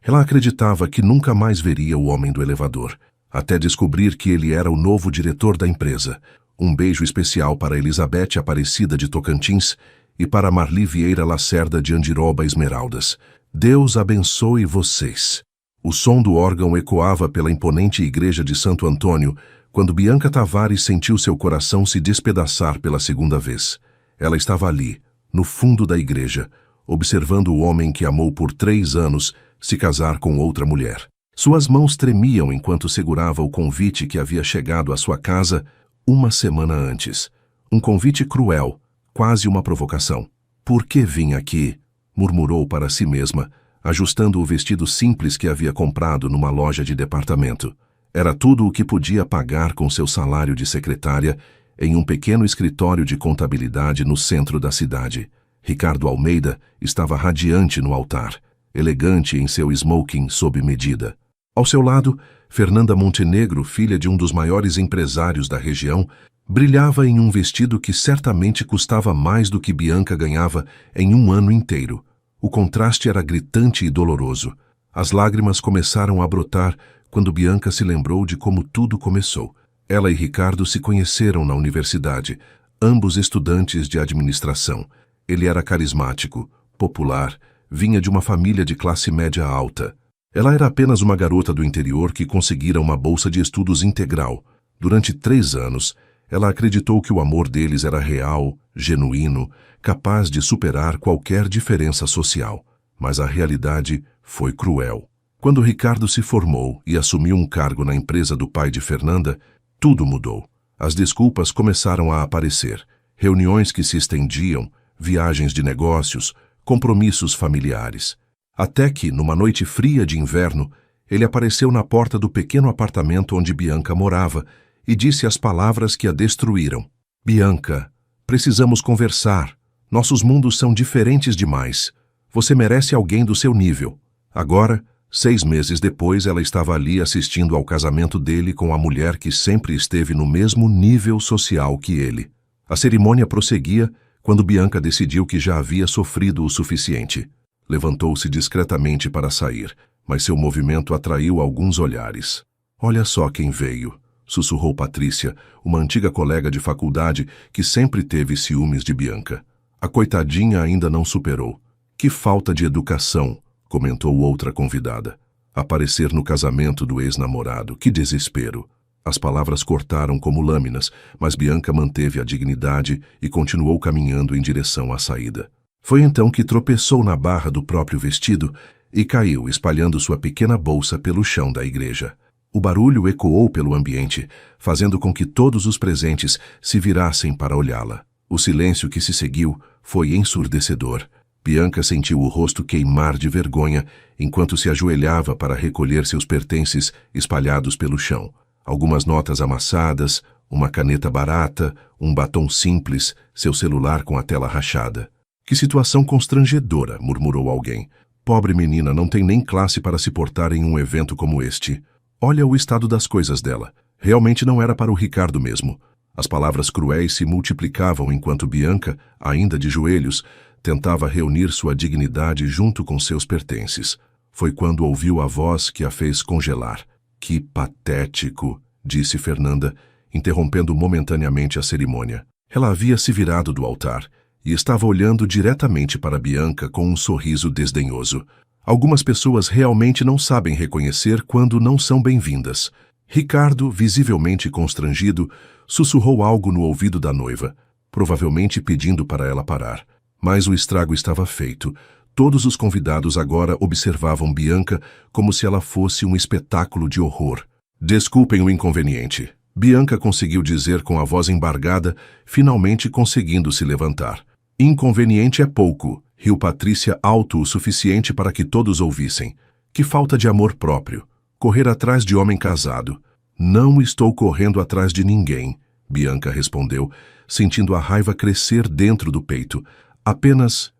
Ela acreditava que nunca mais veria o homem do elevador, até descobrir que ele era o novo diretor da empresa. Um beijo especial para Elizabeth Aparecida de Tocantins e para Marli Vieira Lacerda de Andiroba Esmeraldas. Deus abençoe vocês. O som do órgão ecoava pela imponente igreja de Santo Antônio quando Bianca Tavares sentiu seu coração se despedaçar pela segunda vez. Ela estava ali, no fundo da igreja, observando o homem que amou por 3 anos se casar com outra mulher. Suas mãos tremiam enquanto segurava o convite que havia chegado à sua casa uma semana antes. Um convite cruel, quase uma provocação. "Por que vim aqui?", murmurou para si mesma, ajustando o vestido simples que havia comprado numa loja de departamento. Era tudo o que podia pagar com seu salário de secretária em um pequeno escritório de contabilidade no centro da cidade. Ricardo Almeida estava radiante no altar, elegante em seu smoking sob medida. Ao seu lado, Fernanda Montenegro, filha de um dos maiores empresários da região, brilhava em um vestido que certamente custava mais do que Bianca ganhava em um ano inteiro. O contraste era gritante e doloroso. As lágrimas começaram a brotar quando Bianca se lembrou de como tudo começou. Ela e Ricardo se conheceram na universidade, ambos estudantes de administração. Ele era carismático, popular, vinha de uma família de classe média alta. Ela era apenas uma garota do interior que conseguira uma bolsa de estudos integral. Durante 3 anos, ela acreditou que o amor deles era real, genuíno, capaz de superar qualquer diferença social. Mas a realidade foi cruel. Quando Ricardo se formou e assumiu um cargo na empresa do pai de Fernanda, tudo mudou. As desculpas começaram a aparecer. Reuniões que se estendiam, viagens de negócios, compromissos familiares. Até que, numa noite fria de inverno, ele apareceu na porta do pequeno apartamento onde Bianca morava e disse as palavras que a destruíram. "Bianca, precisamos conversar. Nossos mundos são diferentes demais. Você merece alguém do seu nível." Agora, 6 meses depois, ela estava ali assistindo ao casamento dele com a mulher que sempre esteve no mesmo nível social que ele. A cerimônia prosseguia quando Bianca decidiu que já havia sofrido o suficiente. Levantou-se discretamente para sair, mas seu movimento atraiu alguns olhares. "Olha só quem veio", sussurrou Patrícia, uma antiga colega de faculdade que sempre teve ciúmes de Bianca. A coitadinha ainda não superou. "Que falta de educação", comentou outra convidada. "Aparecer no casamento do ex-namorado, que desespero." As palavras cortaram como lâminas, mas Bianca manteve a dignidade e continuou caminhando em direção à saída. Foi então que tropeçou na barra do próprio vestido e caiu, espalhando sua pequena bolsa pelo chão da igreja. O barulho ecoou pelo ambiente, fazendo com que todos os presentes se virassem para olhá-la. O silêncio que se seguiu foi ensurdecedor. Bianca sentiu o rosto queimar de vergonha enquanto se ajoelhava para recolher seus pertences espalhados pelo chão. Algumas notas amassadas, uma caneta barata, um batom simples, seu celular com a tela rachada. "Que situação constrangedora", murmurou alguém. "Pobre menina, não tem nem classe para se portar em um evento como este. Olha o estado das coisas dela. Realmente não era para o Ricardo mesmo." As palavras cruéis se multiplicavam enquanto Bianca, ainda de joelhos, tentava reunir sua dignidade junto com seus pertences. Foi quando ouviu a voz que a fez congelar. "Que patético", disse Fernanda, interrompendo momentaneamente a cerimônia. Ela havia se virado do altar e estava olhando diretamente para Bianca com um sorriso desdenhoso. Algumas pessoas realmente não sabem reconhecer quando não são bem-vindas. Ricardo, visivelmente constrangido, sussurrou algo no ouvido da noiva, provavelmente pedindo para ela parar. Mas o estrago estava feito. Todos os convidados agora observavam Bianca como se ela fosse um espetáculo de horror. "Desculpem o inconveniente", Bianca conseguiu dizer com a voz embargada, finalmente conseguindo se levantar. "Inconveniente é pouco", riu Patrícia alto o suficiente para que todos ouvissem. "Que falta de amor próprio. Correr atrás de homem casado." "Não estou correndo atrás de ninguém", Bianca respondeu, sentindo a raiva crescer dentro do peito. Apenas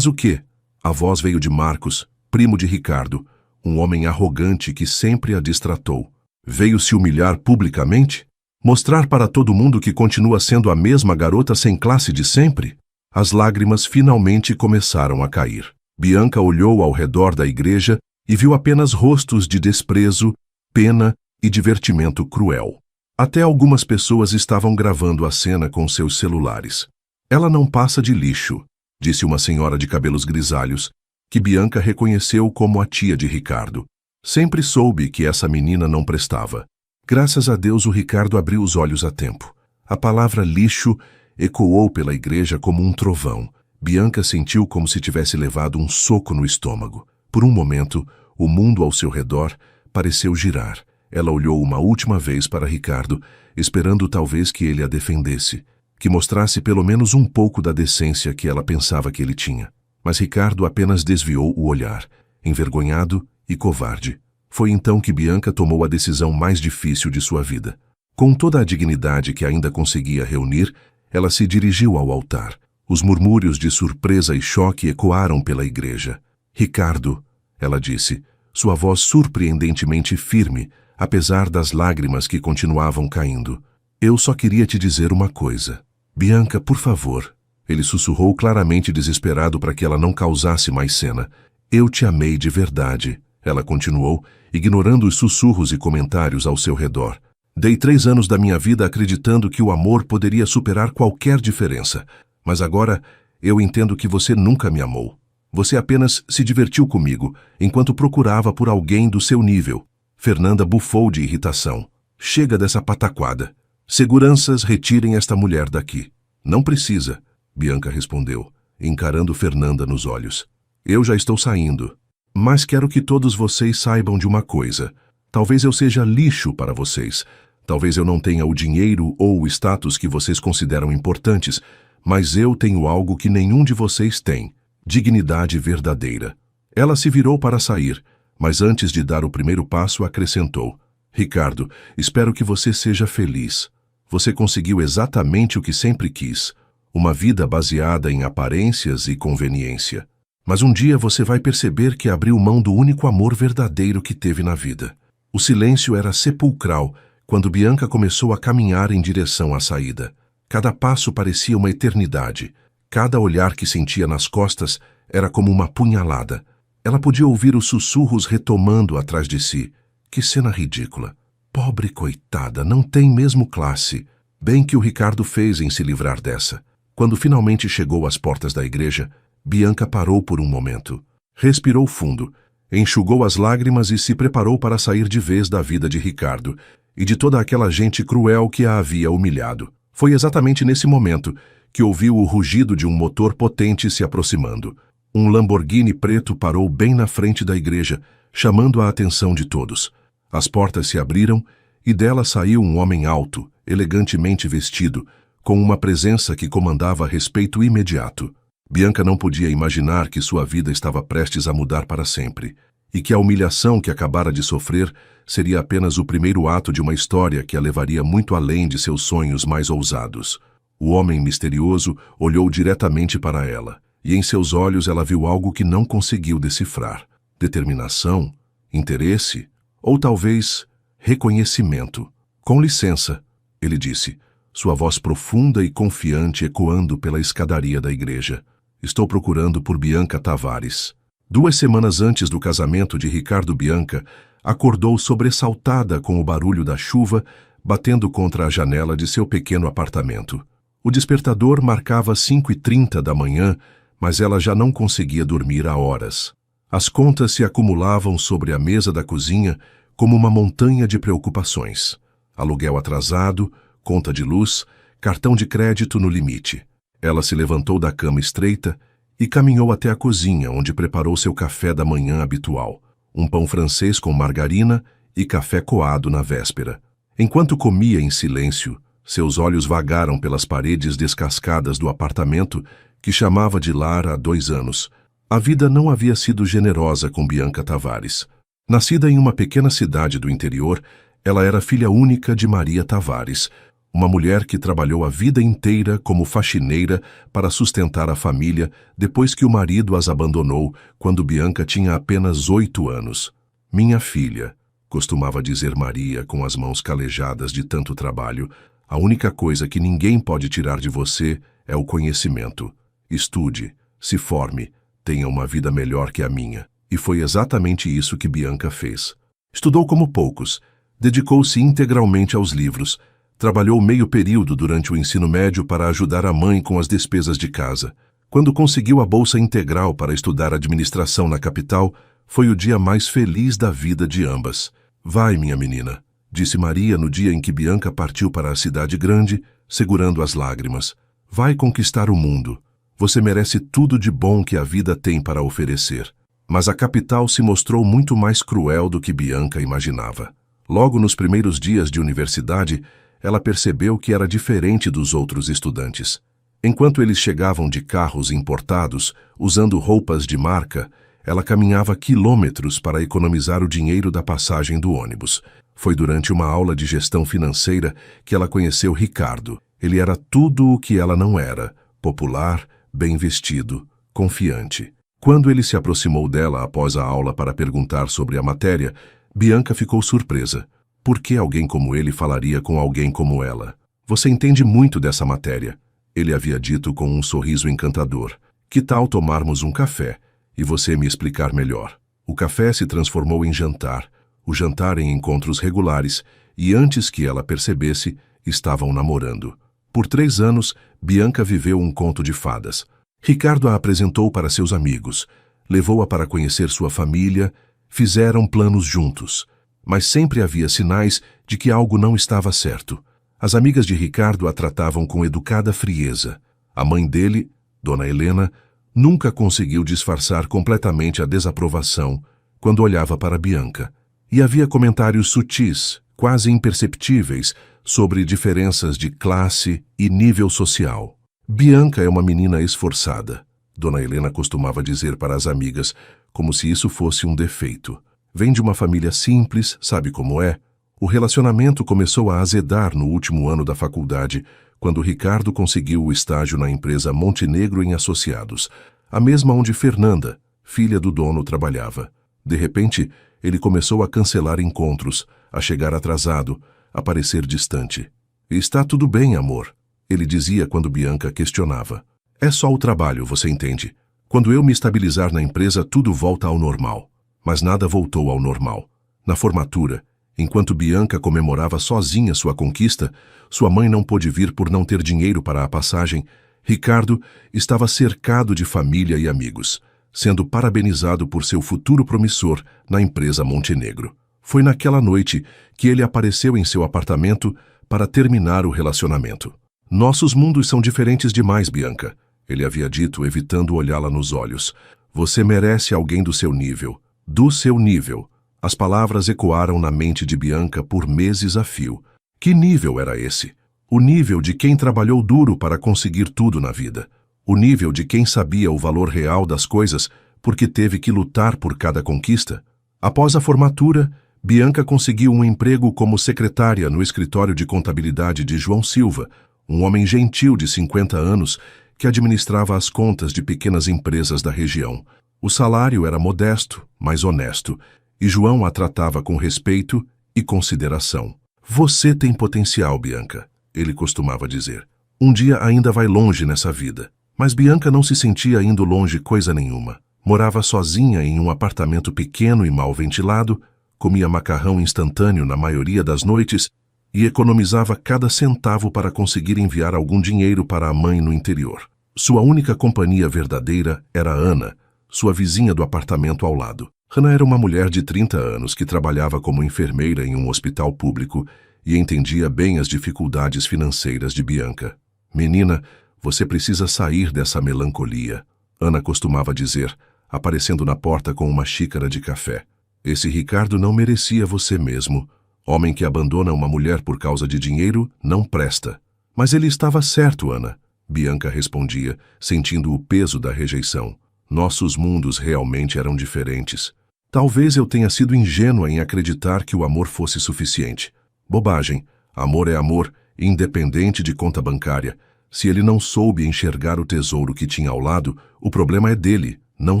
o quê?" A voz veio de Marcos, primo de Ricardo, um homem arrogante que sempre a distratou. "Veio se humilhar publicamente? Mostrar para todo mundo que continua sendo a mesma garota sem classe de sempre?" As lágrimas finalmente começaram a cair. Bianca olhou ao redor da igreja e viu apenas rostos de desprezo, pena e divertimento cruel. Até algumas pessoas estavam gravando a cena com seus celulares. Ela não passa de lixo, disse uma senhora de cabelos grisalhos, que Bianca reconheceu como a tia de Ricardo. Sempre soube que essa menina não prestava. Graças a Deus o Ricardo abriu os olhos a tempo. A palavra lixo ecoou pela igreja como um trovão. Bianca sentiu como se tivesse levado um soco no estômago. Por um momento, o mundo ao seu redor pareceu girar. Ela olhou uma última vez para Ricardo, esperando talvez que ele a defendesse, que mostrasse pelo menos um pouco da decência que ela pensava que ele tinha. Mas Ricardo apenas desviou o olhar, envergonhado e covarde. Foi então que Bianca tomou a decisão mais difícil de sua vida. Com toda a dignidade que ainda conseguia reunir, ela se dirigiu ao altar. Os murmúrios de surpresa e choque ecoaram pela igreja. Ricardo, ela disse, sua voz surpreendentemente firme, apesar das lágrimas que continuavam caindo. Eu só queria te dizer uma coisa. Bianca, por favor. Ele sussurrou claramente desesperado para que ela não causasse mais cena. Eu te amei de verdade. Ela continuou, ignorando os sussurros e comentários ao seu redor. Dei 3 anos da minha vida acreditando que o amor poderia superar qualquer diferença. Mas agora eu entendo que você nunca me amou. Você apenas se divertiu comigo, enquanto procurava por alguém do seu nível. Fernanda bufou de irritação. Chega dessa pataquada. Seguranças, retirem esta mulher daqui. Não precisa, Bianca respondeu, encarando Fernanda nos olhos. Eu já estou saindo. Mas quero que todos vocês saibam de uma coisa. Talvez eu seja lixo para vocês. Talvez eu não tenha o dinheiro ou o status que vocês consideram importantes, mas eu tenho algo que nenhum de vocês tem. Dignidade verdadeira. Ela se virou para sair, mas antes de dar o primeiro passo acrescentou. Ricardo, espero que você seja feliz. Você conseguiu exatamente o que sempre quis. Uma vida baseada em aparências e conveniência. Mas um dia você vai perceber que abriu mão do único amor verdadeiro que teve na vida. O silêncio era sepulcral quando Bianca começou a caminhar em direção à saída. Cada passo parecia uma eternidade. Cada olhar que sentia nas costas era como uma punhalada. Ela podia ouvir os sussurros retomando atrás de si. Que cena ridícula. Pobre coitada, não tem mesmo classe. Bem que o Ricardo fez em se livrar dessa. Quando finalmente chegou às portas da igreja, Bianca parou por um momento. Respirou fundo, enxugou as lágrimas e se preparou para sair de vez da vida de Ricardo e de toda aquela gente cruel que a havia humilhado. Foi exatamente nesse momento que ouviu o rugido de um motor potente se aproximando. Um Lamborghini preto parou bem na frente da igreja, chamando a atenção de todos. As portas se abriram e dela saiu um homem alto, elegantemente vestido, com uma presença que comandava respeito imediato. Bianca não podia imaginar que sua vida estava prestes a mudar para sempre, e que a humilhação que acabara de sofrer seria apenas o primeiro ato de uma história que a levaria muito além de seus sonhos mais ousados. O homem misterioso olhou diretamente para ela, e em seus olhos ela viu algo que não conseguiu decifrar. Determinação, interesse, ou talvez reconhecimento. Com licença, ele disse, sua voz profunda e confiante ecoando pela escadaria da igreja. Estou procurando por Bianca Tavares. 2 semanas antes do casamento de Ricardo, Bianca acordou sobressaltada com o barulho da chuva batendo contra a janela de seu pequeno apartamento. O despertador marcava 5h30 da manhã, mas ela já não conseguia dormir há horas. As contas se acumulavam sobre a mesa da cozinha como uma montanha de preocupações. Aluguel atrasado, conta de luz, cartão de crédito no limite. Ela se levantou da cama estreita e caminhou até a cozinha, onde preparou seu café da manhã habitual. Um pão francês com margarina e café coado na véspera. Enquanto comia em silêncio, seus olhos vagaram pelas paredes descascadas do apartamento que chamava de lar há 2 anos. A vida não havia sido generosa com Bianca Tavares. Nascida em uma pequena cidade do interior, ela era filha única de Maria Tavares, uma mulher que trabalhou a vida inteira como faxineira para sustentar a família depois que o marido as abandonou quando Bianca tinha apenas 8 anos. Minha filha, costumava dizer Maria com as mãos calejadas de tanto trabalho, a única coisa que ninguém pode tirar de você é o conhecimento. Estude, se forme, tenha uma vida melhor que a minha. E foi exatamente isso que Bianca fez. Estudou como poucos, dedicou-se integralmente aos livros, trabalhou meio período durante o ensino médio para ajudar a mãe com as despesas de casa. Quando conseguiu a bolsa integral para estudar administração na capital, foi o dia mais feliz da vida de ambas. Vai, minha menina, disse Maria no dia em que Bianca partiu para a cidade grande, segurando as lágrimas. Vai conquistar o mundo. Você merece tudo de bom que a vida tem para oferecer. Mas a capital se mostrou muito mais cruel do que Bianca imaginava. Logo nos primeiros dias de universidade, ela percebeu que era diferente dos outros estudantes. Enquanto eles chegavam de carros importados, usando roupas de marca, ela caminhava quilômetros para economizar o dinheiro da passagem do ônibus. Foi durante uma aula de gestão financeira que ela conheceu Ricardo. Ele era tudo o que ela não era: popular, bem vestido, confiante. Quando ele se aproximou dela após a aula para perguntar sobre a matéria, Bianca ficou surpresa. Por que alguém como ele falaria com alguém como ela? Você entende muito dessa matéria, ele havia dito com um sorriso encantador. Que tal tomarmos um café e você me explicar melhor? O café se transformou em jantar, o jantar em encontros regulares, e antes que ela percebesse, estavam namorando. Por 3 anos, Bianca viveu um conto de fadas. Ricardo a apresentou para seus amigos, levou-a para conhecer sua família, fizeram planos juntos. Mas sempre havia sinais de que algo não estava certo. As amigas de Ricardo a tratavam com educada frieza. A mãe dele, Dona Helena, nunca conseguiu disfarçar completamente a desaprovação quando olhava para Bianca. E havia comentários sutis, quase imperceptíveis, sobre diferenças de classe e nível social. Bianca é uma menina esforçada, Dona Helena costumava dizer para as amigas, como se isso fosse um defeito. Vem de uma família simples, sabe como é? O relacionamento começou a azedar no último ano da faculdade, quando Ricardo conseguiu o estágio na empresa Montenegro em Associados, a mesma onde Fernanda, filha do dono, trabalhava. De repente, ele começou a cancelar encontros, a chegar atrasado, a parecer distante. Está tudo bem, amor, ele dizia quando Bianca questionava. É só o trabalho, você entende? Quando eu me estabilizar na empresa, tudo volta ao normal. Mas nada voltou ao normal. Na formatura, enquanto Bianca comemorava sozinha sua conquista, sua mãe não pôde vir por não ter dinheiro para a passagem. Ricardo estava cercado de família e amigos, sendo parabenizado por seu futuro promissor na empresa Montenegro. Foi naquela noite que ele apareceu em seu apartamento para terminar o relacionamento. Nossos mundos são diferentes demais, Bianca, ele havia dito, evitando olhá-la nos olhos. Você merece alguém do seu nível. Do seu nível. As palavras ecoaram na mente de Bianca por meses a fio. Que nível era esse? O nível de quem trabalhou duro para conseguir tudo na vida. O nível de quem sabia o valor real das coisas porque teve que lutar por cada conquista. Após a formatura, Bianca conseguiu um emprego como secretária no escritório de contabilidade de João Silva, um homem gentil de 50 anos que administrava as contas de pequenas empresas da região. O salário era modesto, mas honesto, e João a tratava com respeito e consideração. Você tem potencial, Bianca, ele costumava dizer. Um dia ainda vai longe nessa vida. Mas Bianca não se sentia indo longe coisa nenhuma. Morava sozinha em um apartamento pequeno e mal ventilado, comia macarrão instantâneo na maioria das noites e economizava cada centavo para conseguir enviar algum dinheiro para a mãe no interior. Sua única companhia verdadeira era Ana, sua vizinha do apartamento ao lado. Ana era uma mulher de 30 anos que trabalhava como enfermeira em um hospital público e entendia bem as dificuldades financeiras de Bianca. Menina, você precisa sair dessa melancolia, Ana costumava dizer, aparecendo na porta com uma xícara de café. Esse Ricardo não merecia você mesmo. Homem que abandona uma mulher por causa de dinheiro não presta. Mas ele estava certo, Ana, Bianca respondia, sentindo o peso da rejeição. Nossos mundos realmente eram diferentes. Talvez eu tenha sido ingênua em acreditar que o amor fosse suficiente. Bobagem. Amor é amor, independente de conta bancária. Se ele não soube enxergar o tesouro que tinha ao lado, o problema é dele, não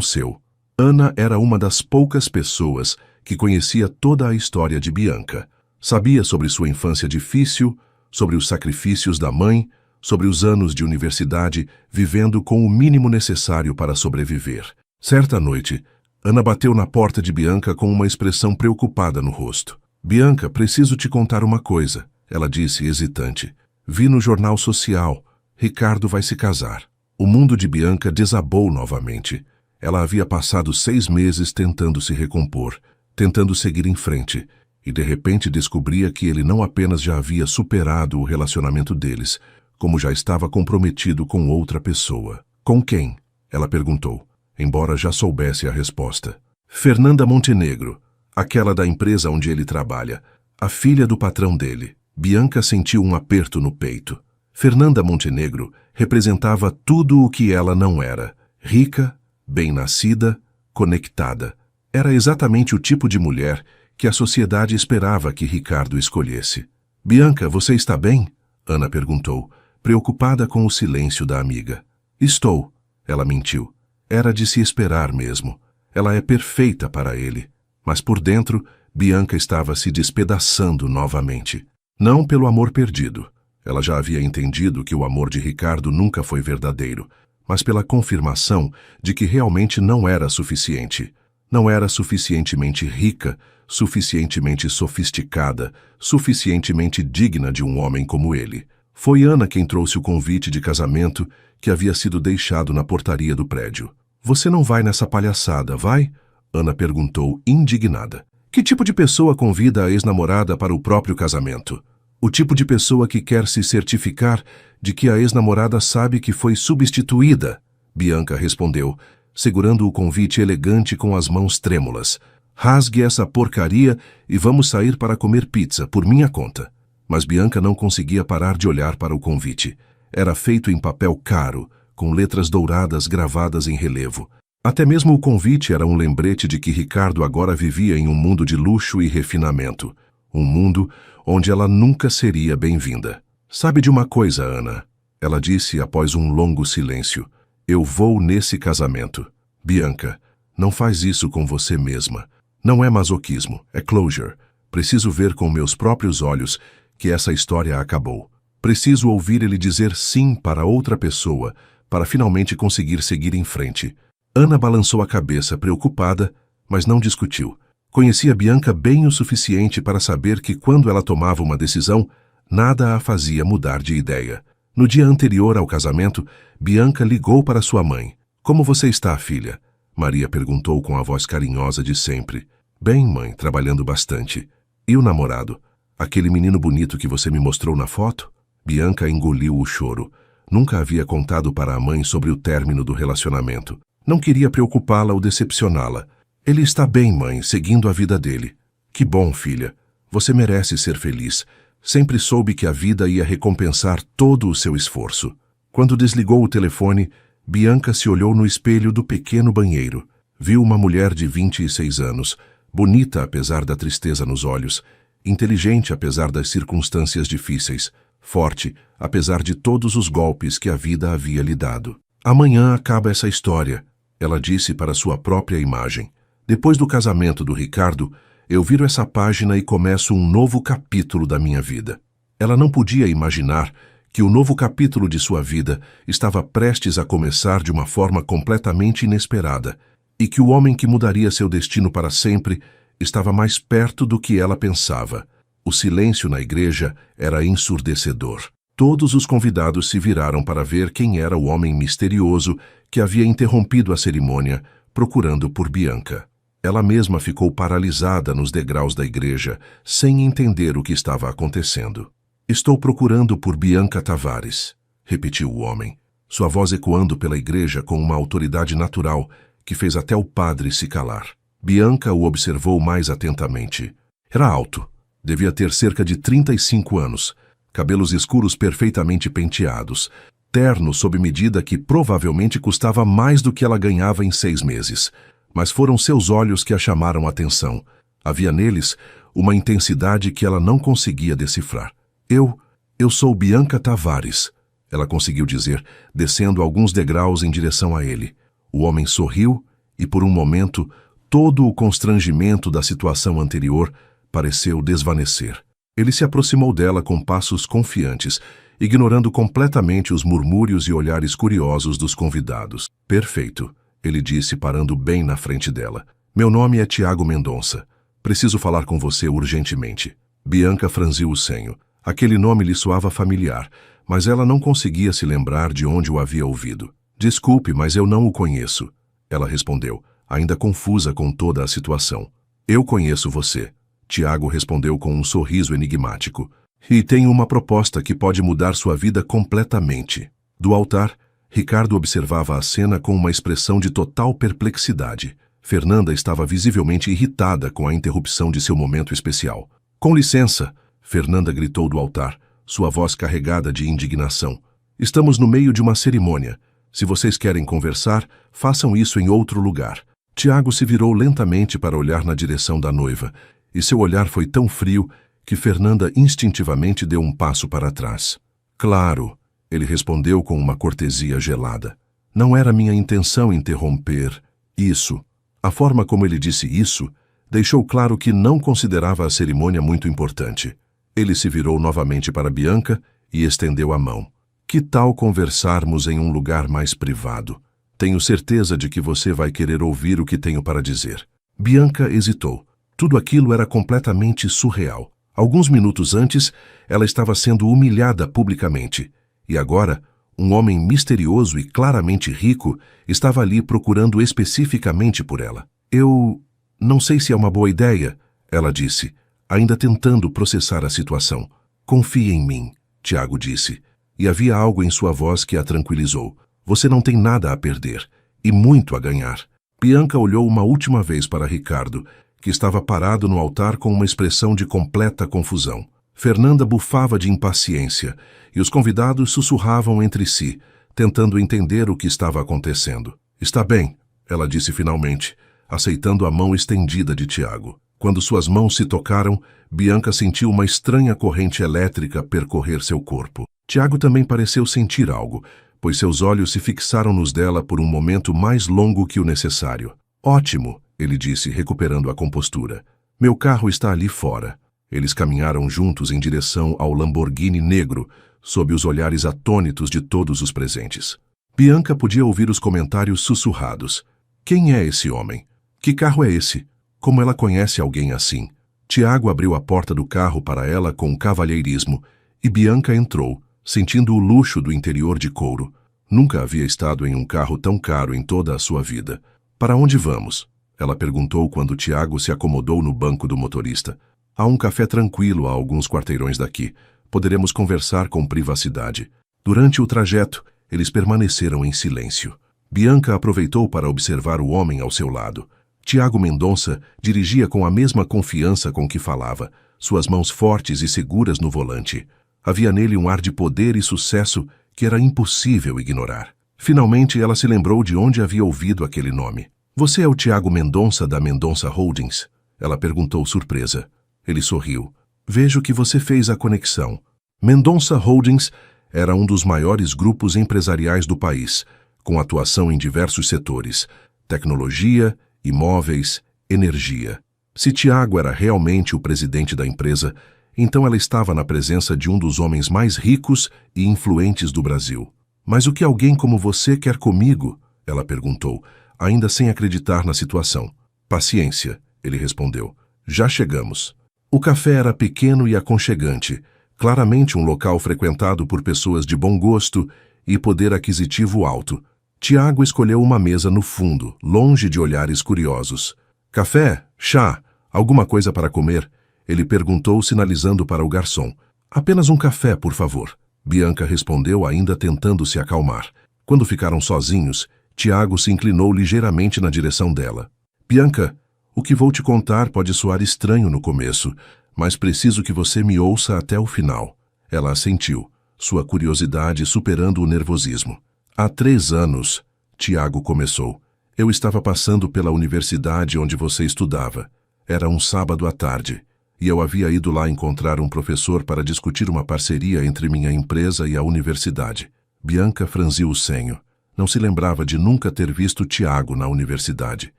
seu. Ana era uma das poucas pessoas que conhecia toda a história de Bianca. Sabia sobre sua infância difícil, sobre os sacrifícios da mãe, sobre os anos de universidade, vivendo com o mínimo necessário para sobreviver. Certa noite, Ana bateu na porta de Bianca com uma expressão preocupada no rosto. Bianca, preciso te contar uma coisa, ela disse hesitante. Vi no jornal social. Ricardo vai se casar. O mundo de Bianca desabou novamente. Ela havia passado 6 meses tentando se recompor, tentando seguir em frente, e de repente descobria que ele não apenas já havia superado o relacionamento deles, como já estava comprometido com outra pessoa. Com quem? Ela perguntou, embora já soubesse a resposta. Fernanda Montenegro, aquela da empresa onde ele trabalha, a filha do patrão dele. Bianca sentiu um aperto no peito. Fernanda Montenegro representava tudo o que ela não era. Rica, bem-nascida, conectada. Era exatamente o tipo de mulher que a sociedade esperava que Ricardo escolhesse. Bianca, você está bem? Ana perguntou, preocupada com o silêncio da amiga. Estou, ela mentiu. Era de se esperar mesmo. Ela é perfeita para ele. Mas por dentro, Bianca estava se despedaçando novamente. Não pelo amor perdido. Ela já havia entendido que o amor de Ricardo nunca foi verdadeiro, mas pela confirmação de que realmente não era suficiente. Não era suficientemente rica, suficientemente sofisticada, suficientemente digna de um homem como ele. Foi Ana quem trouxe o convite de casamento que havia sido deixado na portaria do prédio. Você não vai nessa palhaçada, vai? Ana perguntou, indignada. Que tipo de pessoa convida a ex-namorada para o próprio casamento? O tipo de pessoa que quer se certificar de que a ex-namorada sabe que foi substituída, Bianca respondeu, segurando o convite elegante com as mãos trêmulas. Rasgue essa porcaria e vamos sair para comer pizza, por minha conta. Mas Bianca não conseguia parar de olhar para o convite. Era feito em papel caro, com letras douradas gravadas em relevo. Até mesmo o convite era um lembrete de que Ricardo agora vivia em um mundo de luxo e refinamento. Um mundo onde ela nunca seria bem-vinda. Sabe de uma coisa, Ana? Ela disse após um longo silêncio. Eu vou nesse casamento. Bianca, não faz isso com você mesma. Não é masoquismo, é closure. Preciso ver com meus próprios olhos que essa história acabou. Preciso ouvir ele dizer sim para outra pessoa, para finalmente conseguir seguir em frente. Ana balançou a cabeça, preocupada, mas não discutiu. Conhecia Bianca bem o suficiente para saber que quando ela tomava uma decisão, nada a fazia mudar de ideia. No dia anterior ao casamento, Bianca ligou para sua mãe. Como você está, filha? Maria perguntou com a voz carinhosa de sempre. Bem, mãe, trabalhando bastante. E o namorado? Aquele menino bonito que você me mostrou na foto? Bianca engoliu o choro. Nunca havia contado para a mãe sobre o término do relacionamento. Não queria preocupá-la ou decepcioná-la. Ele está bem, mãe, seguindo a vida dele. Que bom, filha. Você merece ser feliz. Sempre soube que a vida ia recompensar todo o seu esforço. Quando desligou o telefone, Bianca se olhou no espelho do pequeno banheiro. Viu uma mulher de 26 anos, bonita apesar da tristeza nos olhos, inteligente apesar das circunstâncias difíceis, forte apesar de todos os golpes que a vida havia lhe dado. Amanhã acaba essa história, ela disse para sua própria imagem. Depois do casamento do Ricardo, eu viro essa página e começo um novo capítulo da minha vida. Ela não podia imaginar que o novo capítulo de sua vida estava prestes a começar de uma forma completamente inesperada e que o homem que mudaria seu destino para sempre estava mais perto do que ela pensava. O silêncio na igreja era ensurdecedor. Todos os convidados se viraram para ver quem era o homem misterioso que havia interrompido a cerimônia, procurando por Bianca. Ela mesma ficou paralisada nos degraus da igreja, sem entender o que estava acontecendo. Estou procurando por Bianca Tavares, repetiu o homem, sua voz ecoando pela igreja com uma autoridade natural que fez até o padre se calar. Bianca o observou mais atentamente. Era alto, devia ter cerca de 35 anos, cabelos escuros perfeitamente penteados, terno sob medida que provavelmente custava mais do que ela ganhava em 6 meses. Mas foram seus olhos que a chamaram a atenção. Havia neles uma intensidade que ela não conseguia decifrar. Eu sou Bianca Tavares, ela conseguiu dizer, descendo alguns degraus em direção a ele. O homem sorriu e, por um momento, todo o constrangimento da situação anterior pareceu desvanecer. Ele se aproximou dela com passos confiantes, ignorando completamente os murmúrios e olhares curiosos dos convidados. Perfeito, ele disse, parando bem na frente dela. Meu nome é Tiago Mendonça. Preciso falar com você urgentemente. Bianca franziu o senho. Aquele nome lhe soava familiar, mas ela não conseguia se lembrar de onde o havia ouvido. Desculpe, mas eu não o conheço, ela respondeu, ainda confusa com toda a situação. Eu conheço você, Tiago respondeu com um sorriso enigmático. E tenho uma proposta que pode mudar sua vida completamente. Do altar, Ricardo observava a cena com uma expressão de total perplexidade. Fernanda estava visivelmente irritada com a interrupção de seu momento especial. Com licença, Fernanda gritou do altar, sua voz carregada de indignação. Estamos no meio de uma cerimônia. Se vocês querem conversar, façam isso em outro lugar. Tiago se virou lentamente para olhar na direção da noiva, e seu olhar foi tão frio que Fernanda instintivamente deu um passo para trás. Claro, ele respondeu com uma cortesia gelada. Não era minha intenção interromper isso. A forma como ele disse isso deixou claro que não considerava a cerimônia muito importante. Ele se virou novamente para Bianca e estendeu a mão. Que tal conversarmos em um lugar mais privado? Tenho certeza de que você vai querer ouvir o que tenho para dizer. Bianca hesitou. Tudo aquilo era completamente surreal. Alguns minutos antes, ela estava sendo humilhada publicamente. E agora, um homem misterioso e claramente rico estava ali procurando especificamente por ela. Eu não sei se é uma boa ideia, ela disse, ainda tentando processar a situação. Confie em mim, Tiago disse. E havia algo em sua voz que a tranquilizou. Você não tem nada a perder, e muito a ganhar. Bianca olhou uma última vez para Ricardo, que estava parado no altar com uma expressão de completa confusão. Fernanda bufava de impaciência, e os convidados sussurravam entre si, tentando entender o que estava acontecendo. Está bem, ela disse finalmente, aceitando a mão estendida de Tiago. Quando suas mãos se tocaram, Bianca sentiu uma estranha corrente elétrica percorrer seu corpo. Tiago também pareceu sentir algo, pois seus olhos se fixaram nos dela por um momento mais longo que o necessário. Ótimo, ele disse, recuperando a compostura. Meu carro está ali fora. Eles caminharam juntos em direção ao Lamborghini negro, sob os olhares atônitos de todos os presentes. Bianca podia ouvir os comentários sussurrados. Quem é esse homem? Que carro é esse? Como ela conhece alguém assim? Tiago abriu a porta do carro para ela com cavalheirismo, e Bianca entrou, sentindo o luxo do interior de couro. Nunca havia estado em um carro tão caro em toda a sua vida. Para onde vamos? Ela perguntou quando Tiago se acomodou no banco do motorista. Há um café tranquilo a alguns quarteirões daqui. Poderemos conversar com privacidade. Durante o trajeto, eles permaneceram em silêncio. Bianca aproveitou para observar o homem ao seu lado. Tiago Mendonça dirigia com a mesma confiança com que falava, suas mãos fortes e seguras no volante. Havia nele um ar de poder e sucesso que era impossível ignorar. Finalmente, ela se lembrou de onde havia ouvido aquele nome. Você é o Tiago Mendonça da Mendonça Holdings? Ela perguntou surpresa. Ele sorriu. Vejo que você fez a conexão. Mendonça Holdings era um dos maiores grupos empresariais do país, com atuação em diversos setores, tecnologia, imóveis, energia. Se Tiago era realmente o presidente da empresa, então ela estava na presença de um dos homens mais ricos e influentes do Brasil. Mas o que alguém como você quer comigo? Ela perguntou, ainda sem acreditar na situação. Paciência, ele respondeu. Já chegamos. O café era pequeno e aconchegante, claramente um local frequentado por pessoas de bom gosto e poder aquisitivo alto. Tiago escolheu uma mesa no fundo, longe de olhares curiosos. Café? Chá? Alguma coisa para comer? Ele perguntou, sinalizando para o garçom. Apenas um café, por favor. Bianca respondeu, ainda tentando se acalmar. Quando ficaram sozinhos, Tiago se inclinou ligeiramente na direção dela. Bianca, o que vou te contar pode soar estranho no começo, mas preciso que você me ouça até o final. Ela assentiu, sua curiosidade superando o nervosismo. Há 3 anos, Tiago começou. Eu estava passando pela universidade onde você estudava. Era um sábado à tarde, e eu havia ido lá encontrar um professor para discutir uma parceria entre minha empresa e a universidade. Bianca franziu o senho. Não se lembrava de nunca ter visto Tiago na universidade.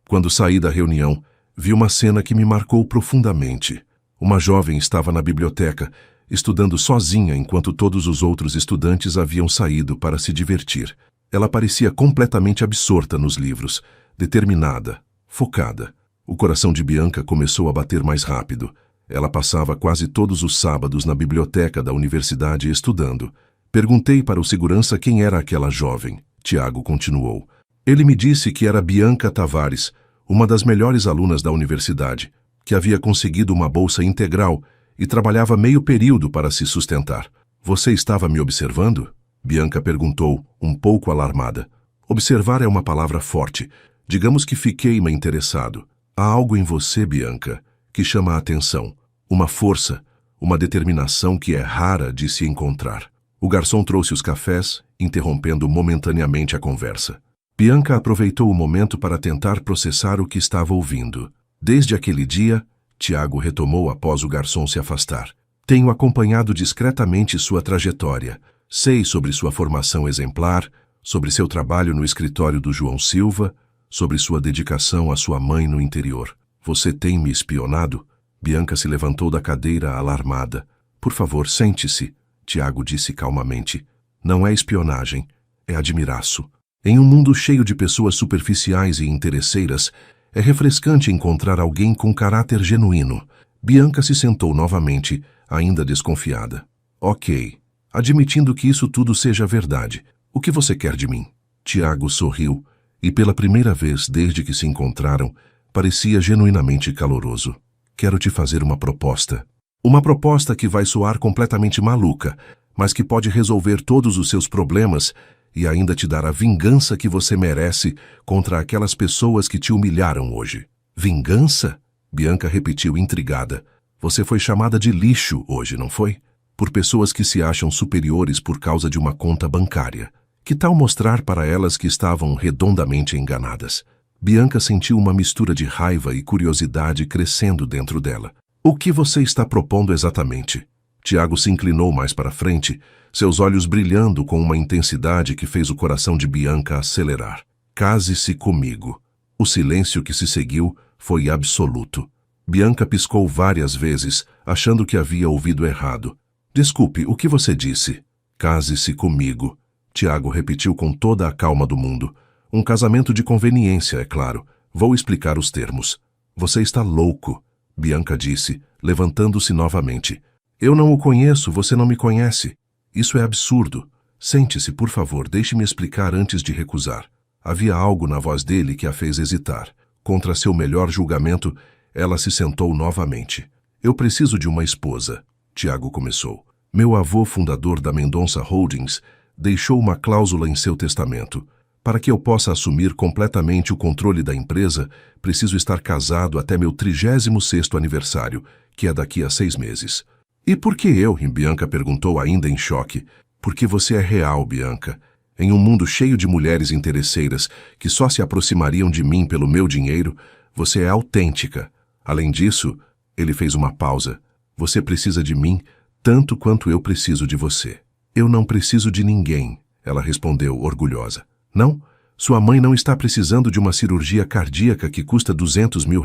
Quando saí da reunião, vi uma cena que me marcou profundamente. Uma jovem estava na biblioteca, estudando sozinha enquanto todos os outros estudantes haviam saído para se divertir. Ela parecia completamente absorta nos livros, determinada, focada. O coração de Bianca começou a bater mais rápido. Ela passava quase todos os sábados na biblioteca da universidade estudando. Perguntei para o segurança quem era aquela jovem. Tiago continuou. Ele me disse que era Bianca Tavares, uma das melhores alunas da universidade, que havia conseguido uma bolsa integral e trabalhava meio período para se sustentar. Você estava me observando? Bianca perguntou, um pouco alarmada. Observar é uma palavra forte. Digamos que fiquei-me interessado. Há algo em você, Bianca, que chama a atenção. Uma força, uma determinação que é rara de se encontrar. O garçom trouxe os cafés, interrompendo momentaneamente a conversa. Bianca aproveitou o momento para tentar processar o que estava ouvindo. Desde aquele dia, Tiago retomou após o garçom se afastar. Tenho acompanhado discretamente sua trajetória. Sei sobre sua formação exemplar, sobre seu trabalho no escritório do João Silva, sobre sua dedicação à sua mãe no interior. Você tem me espionado? Bianca se levantou da cadeira alarmada. Por favor, sente-se, Tiago disse calmamente. Não é espionagem, é admiraço. Em um mundo cheio de pessoas superficiais e interesseiras, é refrescante encontrar alguém com caráter genuíno. Bianca se sentou novamente, ainda desconfiada. Ok, admitindo que isso tudo seja verdade, o que você quer de mim? Tiago sorriu, e pela primeira vez desde que se encontraram, parecia genuinamente caloroso. Quero te fazer uma proposta. Uma proposta que vai soar completamente maluca, mas que pode resolver todos os seus problemas e ainda te dar a vingança que você merece contra aquelas pessoas que te humilharam hoje. Vingança? Bianca repetiu intrigada. Você foi chamada de lixo hoje, não foi? Por pessoas que se acham superiores por causa de uma conta bancária. Que tal mostrar para elas que estavam redondamente enganadas? Bianca sentiu uma mistura de raiva e curiosidade crescendo dentro dela. O que você está propondo exatamente? Tiago se inclinou mais para frente, seus olhos brilhando com uma intensidade que fez o coração de Bianca acelerar. Case-se comigo. O silêncio que se seguiu foi absoluto. Bianca piscou várias vezes, achando que havia ouvido errado. Desculpe, o que você disse? Case-se comigo. Tiago repetiu com toda a calma do mundo. Um casamento de conveniência, é claro. Vou explicar os termos. Você está louco, Bianca disse, levantando-se novamente. Eu não o conheço, você não me conhece. Isso é absurdo. Sente-se, por favor, deixe-me explicar antes de recusar. Havia algo na voz dele que a fez hesitar. Contra seu melhor julgamento, ela se sentou novamente. Eu preciso de uma esposa, Tiago começou. Meu avô, fundador da Mendonça Holdings, deixou uma cláusula em seu testamento. Para que eu possa assumir completamente o controle da empresa, preciso estar casado até meu 36º aniversário, que é daqui a 6 meses. E por que eu? Bianca perguntou ainda em choque. Porque você é real, Bianca. Em um mundo cheio de mulheres interesseiras que só se aproximariam de mim pelo meu dinheiro, você é autêntica. Além disso, ele fez uma pausa. Você precisa de mim tanto quanto eu preciso de você. Eu não preciso de ninguém, ela respondeu orgulhosa. Não? Sua mãe não está precisando de uma cirurgia cardíaca que custa R$200 mil?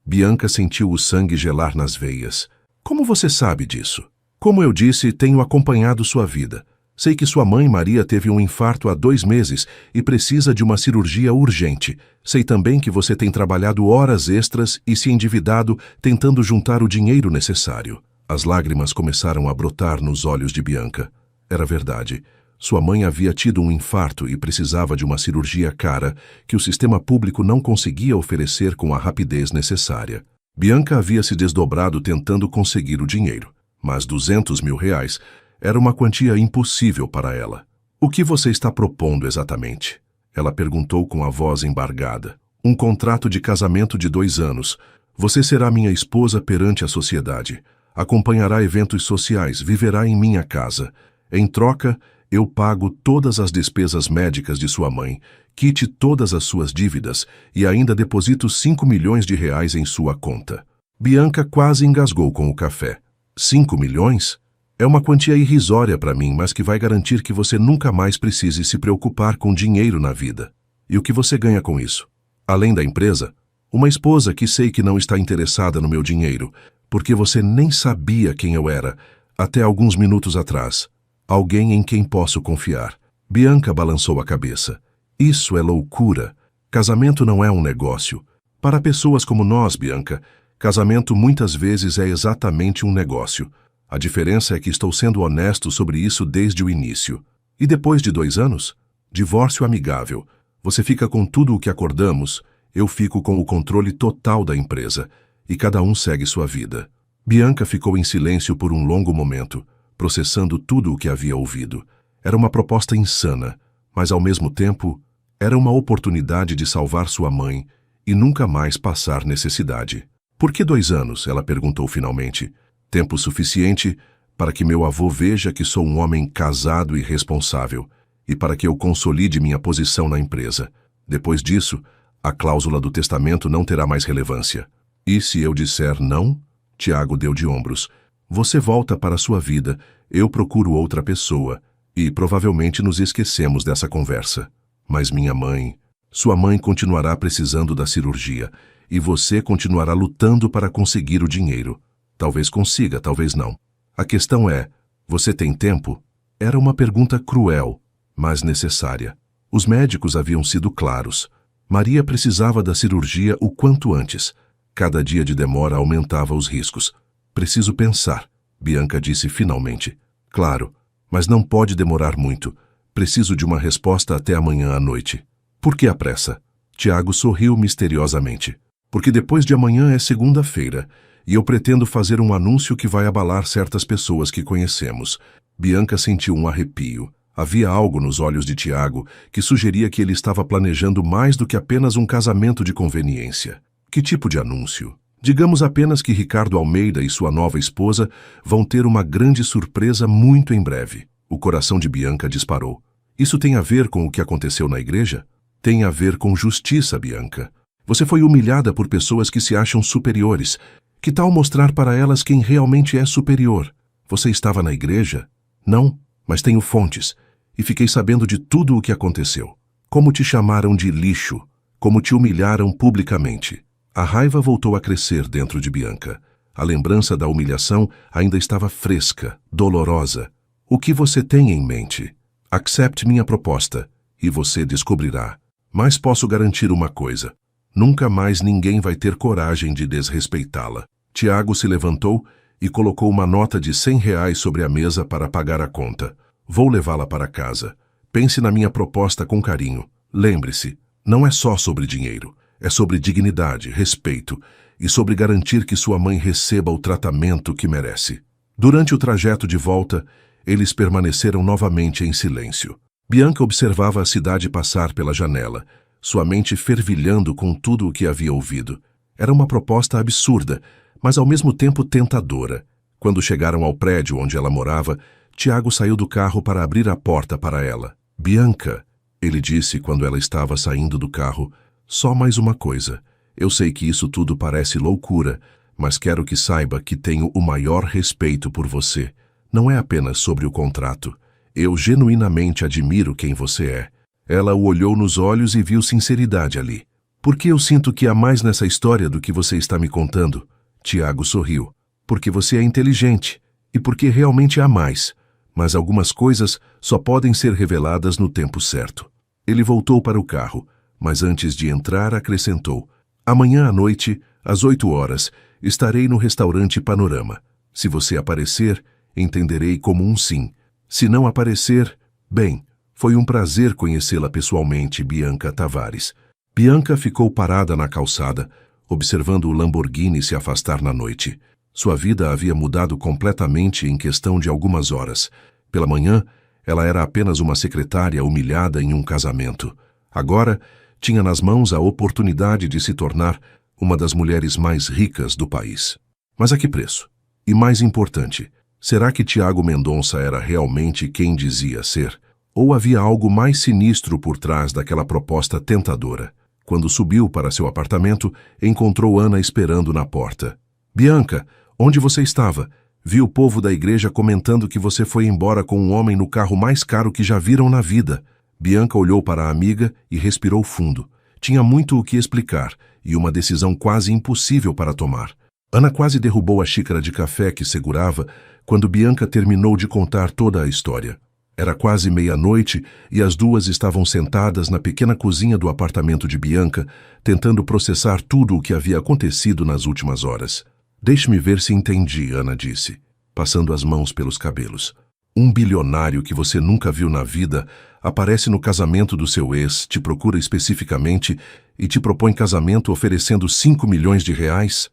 Bianca sentiu o sangue gelar nas veias. Como você sabe disso? Como eu disse, tenho acompanhado sua vida. Sei que sua mãe Maria teve um infarto há 2 meses e precisa de uma cirurgia urgente. Sei também que você tem trabalhado horas extras e se endividado tentando juntar o dinheiro necessário. As lágrimas começaram a brotar nos olhos de Bianca. Era verdade. Sua mãe havia tido um infarto e precisava de uma cirurgia cara que o sistema público não conseguia oferecer com a rapidez necessária. Bianca havia se desdobrado tentando conseguir o dinheiro, mas R$200 mil era uma quantia impossível para ela. O que você está propondo exatamente? Ela perguntou com a voz embargada. Um contrato de casamento de 2 anos. Você será minha esposa perante a sociedade. Acompanhará eventos sociais, viverá em minha casa. Em troca, eu pago todas as despesas médicas de sua mãe, quite todas as suas dívidas e ainda deposito R$5 milhões em sua conta. Bianca quase engasgou com o café. 5 milhões? É uma quantia irrisória para mim, mas que vai garantir que você nunca mais precise se preocupar com dinheiro na vida. E o que você ganha com isso? Além da empresa, uma esposa que sei que não está interessada no meu dinheiro, porque você nem sabia quem eu era, até alguns minutos atrás. Alguém em quem posso confiar. Bianca balançou a cabeça. Isso é loucura. Casamento não é um negócio. Para pessoas como nós, Bianca, casamento muitas vezes é exatamente um negócio. A diferença é que estou sendo honesto sobre isso desde o início. E depois de 2 anos? Divórcio amigável. Você fica com tudo o que acordamos, eu fico com o controle total da empresa, e cada um segue sua vida. Bianca ficou em silêncio por um longo momento, processando tudo o que havia ouvido. Era uma proposta insana, mas ao mesmo tempo, era uma oportunidade de salvar sua mãe e nunca mais passar necessidade. Por que 2 anos? Ela perguntou finalmente. Tempo suficiente para que meu avô veja que sou um homem casado e responsável, e para que eu consolide minha posição na empresa. Depois disso, a cláusula do testamento não terá mais relevância. E se eu disser não? Tiago deu de ombros. Você volta para a sua vida, eu procuro outra pessoa, e provavelmente nos esquecemos dessa conversa. Mas minha mãe... Sua mãe continuará precisando da cirurgia, e você continuará lutando para conseguir o dinheiro. Talvez consiga, talvez não. A questão é, você tem tempo? Era uma pergunta cruel, mas necessária. Os médicos haviam sido claros. Maria precisava da cirurgia o quanto antes. Cada dia de demora aumentava os riscos. Preciso pensar, Bianca disse finalmente. Claro, mas não pode demorar muito. Preciso de uma resposta até amanhã à noite. Por que a pressa? Tiago sorriu misteriosamente. Porque depois de amanhã é segunda-feira, e eu pretendo fazer um anúncio que vai abalar certas pessoas que conhecemos. Bianca sentiu um arrepio. Havia algo nos olhos de Tiago que sugeria que ele estava planejando mais do que apenas um casamento de conveniência. Que tipo de anúncio? Digamos apenas que Ricardo Almeida e sua nova esposa vão ter uma grande surpresa muito em breve. O coração de Bianca disparou. Isso tem a ver com o que aconteceu na igreja? Tem a ver com justiça, Bianca. Você foi humilhada por pessoas que se acham superiores. Que tal mostrar para elas quem realmente é superior? Você estava na igreja? Não, mas tenho fontes. E fiquei sabendo de tudo o que aconteceu. Como te chamaram de lixo. Como te humilharam publicamente. A raiva voltou a crescer dentro de Bianca. A lembrança da humilhação ainda estava fresca, dolorosa. O que você tem em mente? Accepte minha proposta, e você descobrirá. Mas posso garantir uma coisa. Nunca mais ninguém vai ter coragem de desrespeitá-la. Tiago se levantou e colocou uma nota de R$ 100 sobre a mesa para pagar a conta. Vou levá-la para casa. Pense na minha proposta com carinho. Lembre-se, não é só sobre dinheiro. É sobre dignidade, respeito e sobre garantir que sua mãe receba o tratamento que merece. Durante o trajeto de volta, eles permaneceram novamente em silêncio. Bianca observava a cidade passar pela janela, sua mente fervilhando com tudo o que havia ouvido. Era uma proposta absurda, mas ao mesmo tempo tentadora. Quando chegaram ao prédio onde ela morava, Tiago saiu do carro para abrir a porta para ela. Bianca, ele disse quando ela estava saindo do carro, só mais uma coisa. Eu sei que isso tudo parece loucura, mas quero que saiba que tenho o maior respeito por você. Não é apenas sobre o contrato. Eu genuinamente admiro quem você é. Ela o olhou nos olhos e viu sinceridade ali. Porque eu sinto que há mais nessa história do que você está me contando? Tiago sorriu. Porque você é inteligente. E porque realmente há mais. Mas algumas coisas só podem ser reveladas no tempo certo. Ele voltou para o carro, mas antes de entrar acrescentou. Amanhã à noite, às 8h, estarei no restaurante Panorama. Se você aparecer, entenderei como um sim. Se não aparecer, bem, foi um prazer conhecê-la pessoalmente, Bianca Tavares. Bianca ficou parada na calçada, observando o Lamborghini se afastar na noite. Sua vida havia mudado completamente em questão de algumas horas. Pela manhã, ela era apenas uma secretária humilhada em um casamento. Agora, tinha nas mãos a oportunidade de se tornar uma das mulheres mais ricas do país. Mas a que preço? E mais importante, será que Tiago Mendonça era realmente quem dizia ser? Ou havia algo mais sinistro por trás daquela proposta tentadora? Quando subiu para seu apartamento, encontrou Ana esperando na porta. Bianca, onde você estava? Vi o povo da igreja comentando que você foi embora com um homem no carro mais caro que já viram na vida. Bianca olhou para a amiga e respirou fundo. Tinha muito o que explicar e uma decisão quase impossível para tomar. Ana quase derrubou a xícara de café que segurava quando Bianca terminou de contar toda a história. Era quase meia-noite e as duas estavam sentadas na pequena cozinha do apartamento de Bianca, tentando processar tudo o que havia acontecido nas últimas horas. Deixe-me ver se entendi, Ana disse, passando as mãos pelos cabelos. Um bilionário que você nunca viu na vida aparece no casamento do seu ex, te procura especificamente e te propõe casamento oferecendo 5 milhões de reais?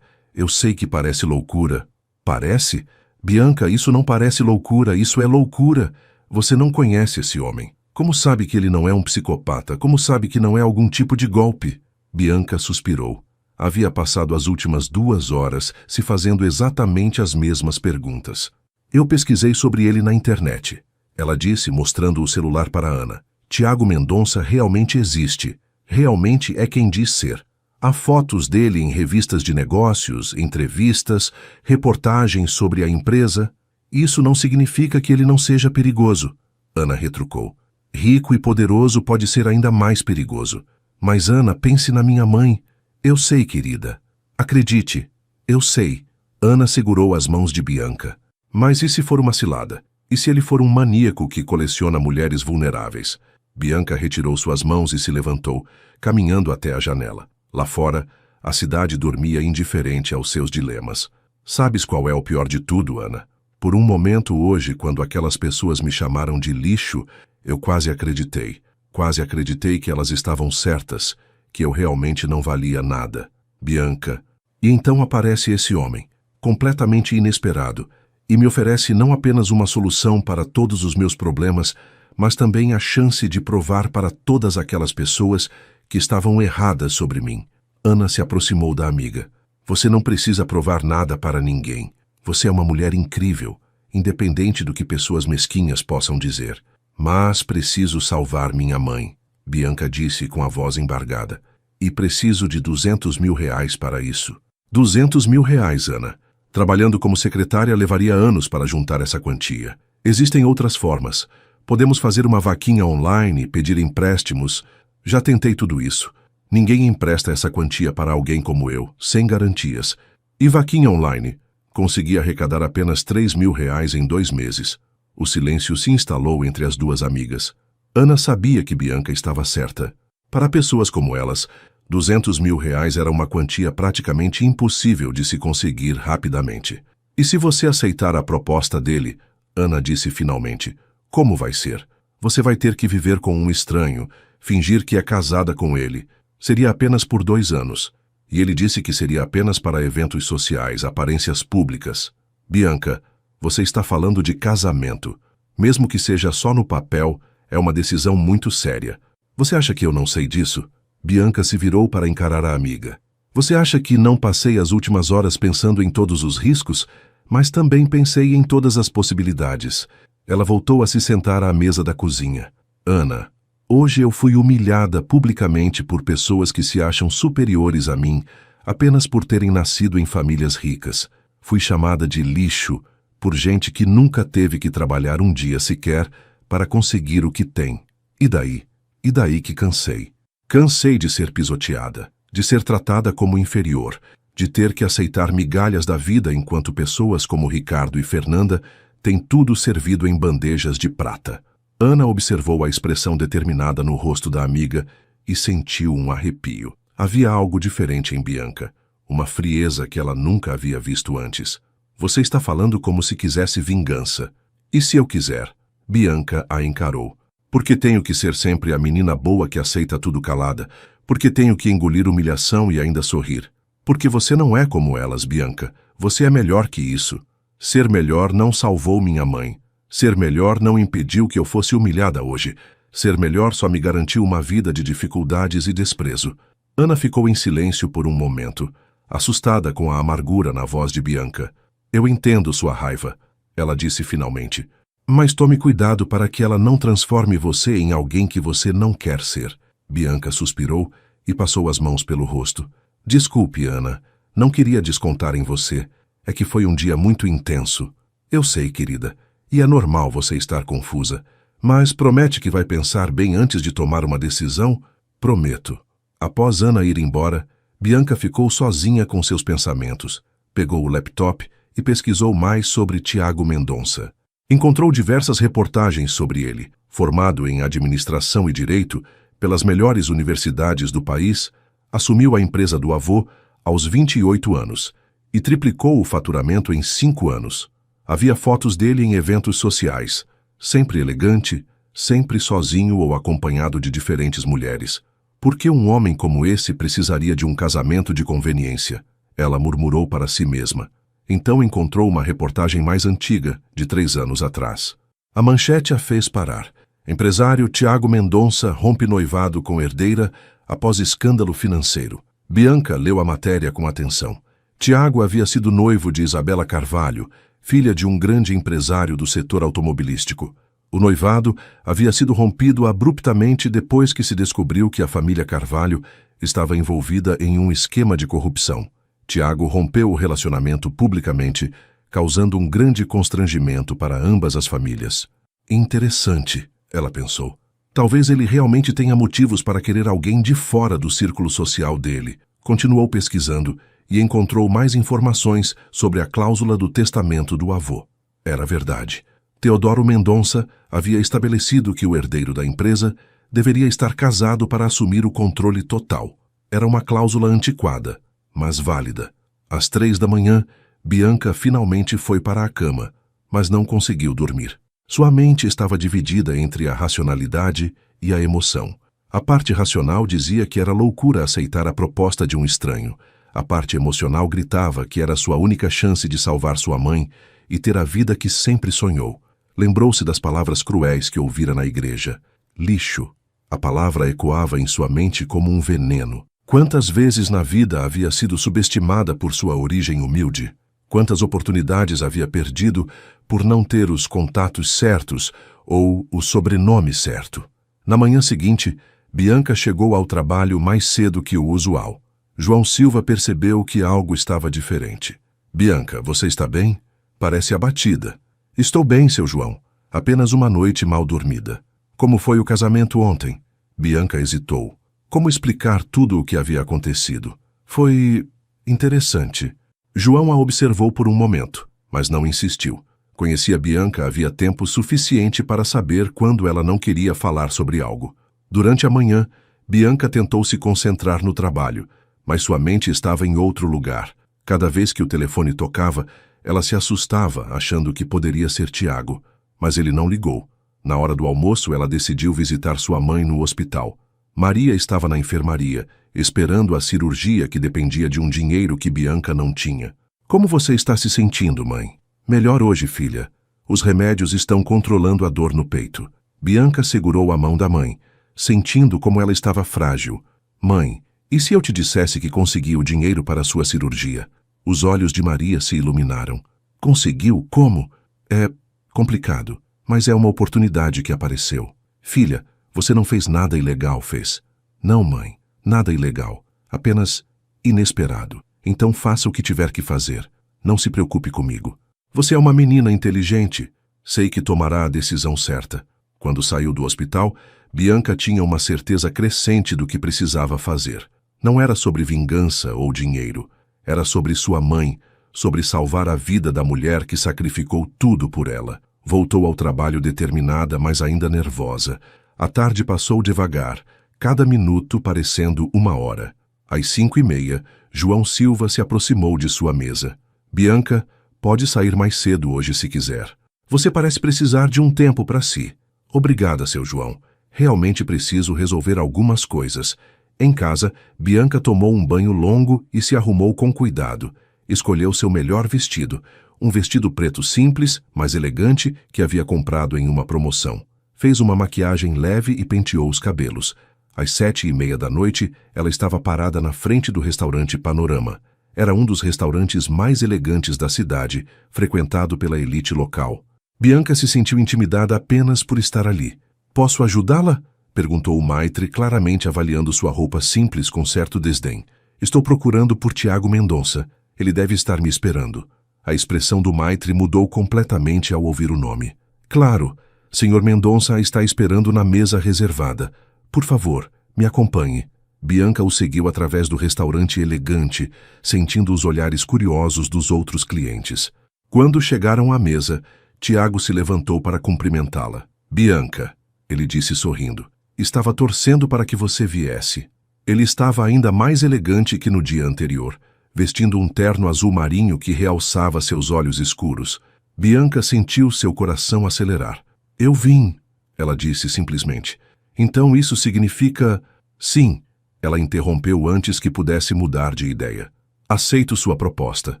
Eu sei que parece loucura. Parece? Bianca, isso não parece loucura, isso é loucura. Você não conhece esse homem. Como sabe que ele não é um psicopata? Como sabe que não é algum tipo de golpe? Bianca suspirou. Havia passado as últimas 2 horas se fazendo exatamente as mesmas perguntas. Eu pesquisei sobre ele na internet. Ela disse, mostrando o celular para Ana. Tiago Mendonça realmente existe. Realmente é quem diz ser. Há fotos dele em revistas de negócios, entrevistas, reportagens sobre a empresa. Isso não significa que ele não seja perigoso. Ana retrucou. Rico e poderoso pode ser ainda mais perigoso. Mas, Ana, pense na minha mãe. Eu sei, querida. Acredite, eu sei. Ana segurou as mãos de Bianca. Mas e se for uma cilada? E se ele for um maníaco que coleciona mulheres vulneráveis? Bianca retirou suas mãos e se levantou, caminhando até a janela. Lá fora, a cidade dormia indiferente aos seus dilemas. Sabes qual é o pior de tudo, Ana? Por um momento hoje, quando aquelas pessoas me chamaram de lixo, eu quase acreditei. Quase acreditei que elas estavam certas, que eu realmente não valia nada. Bianca. E então aparece esse homem, completamente inesperado, e me oferece não apenas uma solução para todos os meus problemas, mas também a chance de provar para todas aquelas pessoas que estavam erradas sobre mim. Ana se aproximou da amiga. Você não precisa provar nada para ninguém. Você é uma mulher incrível, independente do que pessoas mesquinhas possam dizer. Mas preciso salvar minha mãe, Bianca disse com a voz embargada. E preciso de 200 mil reais para isso. 200 mil reais, Ana. Trabalhando como secretária levaria anos para juntar essa quantia. Existem outras formas. Podemos fazer uma vaquinha online, pedir empréstimos. Já tentei tudo isso. Ninguém empresta essa quantia para alguém como eu, sem garantias. E vaquinha online? Consegui arrecadar apenas 3 mil reais em 2 meses. O silêncio se instalou entre as duas amigas. Ana sabia que Bianca estava certa. Para pessoas como elas, 200 mil reais era uma quantia praticamente impossível de se conseguir rapidamente. E se você aceitar a proposta dele, Ana disse finalmente, como vai ser? Você vai ter que viver com um estranho, fingir que é casada com ele. Seria apenas por 2 anos. E ele disse que seria apenas para eventos sociais, aparências públicas. Bianca, você está falando de casamento. Mesmo que seja só no papel, é uma decisão muito séria. Você acha que eu não sei disso? Bianca se virou para encarar a amiga. Você acha que não passei as últimas horas pensando em todos os riscos? Mas também pensei em todas as possibilidades. Ela voltou a se sentar à mesa da cozinha. Ana, hoje eu fui humilhada publicamente por pessoas que se acham superiores a mim apenas por terem nascido em famílias ricas. Fui chamada de lixo por gente que nunca teve que trabalhar um dia sequer para conseguir o que tem. E daí? E daí que cansei. Cansei de ser pisoteada, de ser tratada como inferior, de ter que aceitar migalhas da vida enquanto pessoas como Ricardo e Fernanda têm tudo servido em bandejas de prata. Ana observou a expressão determinada no rosto da amiga e sentiu um arrepio. Havia algo diferente em Bianca, uma frieza que ela nunca havia visto antes. Você está falando como se quisesse vingança. E se eu quiser? Bianca a encarou. Porque tenho que ser sempre a menina boa que aceita tudo calada? Porque tenho que engolir humilhação e ainda sorrir? Porque você não é como elas, Bianca. Você é melhor que isso. Ser melhor não salvou minha mãe. Ser melhor não impediu que eu fosse humilhada hoje. Ser melhor só me garantiu uma vida de dificuldades e desprezo. Ana ficou em silêncio por um momento, assustada com a amargura na voz de Bianca. Eu entendo sua raiva, ela disse finalmente. Mas tome cuidado para que ela não transforme você em alguém que você não quer ser. Bianca suspirou e passou as mãos pelo rosto. Desculpe, Ana. Não queria descontar em você. É que foi um dia muito intenso. Eu sei, querida. E é normal você estar confusa. Mas promete que vai pensar bem antes de tomar uma decisão? Prometo. Após Ana ir embora, Bianca ficou sozinha com seus pensamentos. Pegou o laptop e pesquisou mais sobre Tiago Mendonça. Encontrou diversas reportagens sobre ele. Formado em administração e direito pelas melhores universidades do país, assumiu a empresa do avô aos 28 anos e triplicou o faturamento em 5 anos. Havia fotos dele em eventos sociais, sempre elegante, sempre sozinho ou acompanhado de diferentes mulheres. Por que um homem como esse precisaria de um casamento de conveniência? Ela murmurou para si mesma. Então encontrou uma reportagem mais antiga, de 3 anos atrás. A manchete a fez parar. Empresário Tiago Mendonça rompe noivado com herdeira após escândalo financeiro. Bianca leu a matéria com atenção. Tiago havia sido noivo de Isabela Carvalho, filha de um grande empresário do setor automobilístico. O noivado havia sido rompido abruptamente depois que se descobriu que a família Carvalho estava envolvida em um esquema de corrupção. Tiago rompeu o relacionamento publicamente, causando um grande constrangimento para ambas as famílias. Interessante, ela pensou. Talvez ele realmente tenha motivos para querer alguém de fora do círculo social dele. Continuou pesquisando e encontrou mais informações sobre a cláusula do testamento do avô. Era verdade. Teodoro Mendonça havia estabelecido que o herdeiro da empresa deveria estar casado para assumir o controle total. Era uma cláusula antiquada, mas válida. Às 3 da manhã, Bianca finalmente foi para a cama, mas não conseguiu dormir. Sua mente estava dividida entre a racionalidade e a emoção. A parte racional dizia que era loucura aceitar a proposta de um estranho. A parte emocional gritava que era sua única chance de salvar sua mãe e ter a vida que sempre sonhou. Lembrou-se das palavras cruéis que ouvira na igreja. Lixo. A palavra ecoava em sua mente como um veneno. Quantas vezes na vida havia sido subestimada por sua origem humilde? Quantas oportunidades havia perdido por não ter os contatos certos ou o sobrenome certo? Na manhã seguinte, Bianca chegou ao trabalho mais cedo que o usual. João Silva percebeu que algo estava diferente. Bianca, você está bem? Parece abatida. Estou bem, seu João. Apenas uma noite mal dormida. Como foi o casamento ontem? Bianca hesitou. Como explicar tudo o que havia acontecido? Foi interessante. João a observou por um momento, mas não insistiu. Conhecia Bianca havia tempo suficiente para saber quando ela não queria falar sobre algo. Durante a manhã, Bianca tentou se concentrar no trabalho, mas sua mente estava em outro lugar. Cada vez que o telefone tocava, ela se assustava, achando que poderia ser Tiago, mas ele não ligou. Na hora do almoço, ela decidiu visitar sua mãe no hospital. Maria estava na enfermaria, esperando a cirurgia que dependia de um dinheiro que Bianca não tinha. Como você está se sentindo, mãe? Melhor hoje, filha. Os remédios estão controlando a dor no peito. Bianca segurou a mão da mãe, sentindo como ela estava frágil. Mãe, e se eu te dissesse que consegui o dinheiro para a sua cirurgia? Os olhos de Maria se iluminaram. Conseguiu? Como? É complicado, mas é uma oportunidade que apareceu. Filha, você não fez nada ilegal, fez? Não, mãe, nada ilegal. Apenas inesperado. Então faça o que tiver que fazer. Não se preocupe comigo. Você é uma menina inteligente. Sei que tomará a decisão certa. Quando saiu do hospital, Bianca tinha uma certeza crescente do que precisava fazer. Não era sobre vingança ou dinheiro. Era sobre sua mãe, sobre salvar a vida da mulher que sacrificou tudo por ela. Voltou ao trabalho determinada, mas ainda nervosa. A tarde passou devagar, cada minuto parecendo 1 hora. Às 5h30, João Silva se aproximou de sua mesa. Bianca, pode sair mais cedo hoje se quiser. Você parece precisar de um tempo para si. Obrigada, seu João. Realmente preciso resolver algumas coisas. Em casa, Bianca tomou um banho longo e se arrumou com cuidado. Escolheu seu melhor vestido, um vestido preto simples, mas elegante, que havia comprado em uma promoção. Fez uma maquiagem leve e penteou os cabelos. Às 7h30 da noite, ela estava parada na frente do restaurante Panorama. Era um dos restaurantes mais elegantes da cidade, frequentado pela elite local. Bianca se sentiu intimidada apenas por estar ali. Posso ajudá-la? Perguntou o maitre, claramente avaliando sua roupa simples com certo desdém. Estou procurando por Tiago Mendonça. Ele deve estar me esperando. A expressão do maitre mudou completamente ao ouvir o nome. Claro, Senhor Mendonça a está esperando na mesa reservada. Por favor, me acompanhe. Bianca o seguiu através do restaurante elegante, sentindo os olhares curiosos dos outros clientes. Quando chegaram à mesa, Tiago se levantou para cumprimentá-la. Bianca, ele disse sorrindo, estava torcendo para que você viesse. Ele estava ainda mais elegante que no dia anterior, vestindo um terno azul marinho que realçava seus olhos escuros. Bianca sentiu seu coração acelerar. Eu vim, ela disse simplesmente. Então isso significa... Sim, ela interrompeu antes que pudesse mudar de ideia. Aceito sua proposta.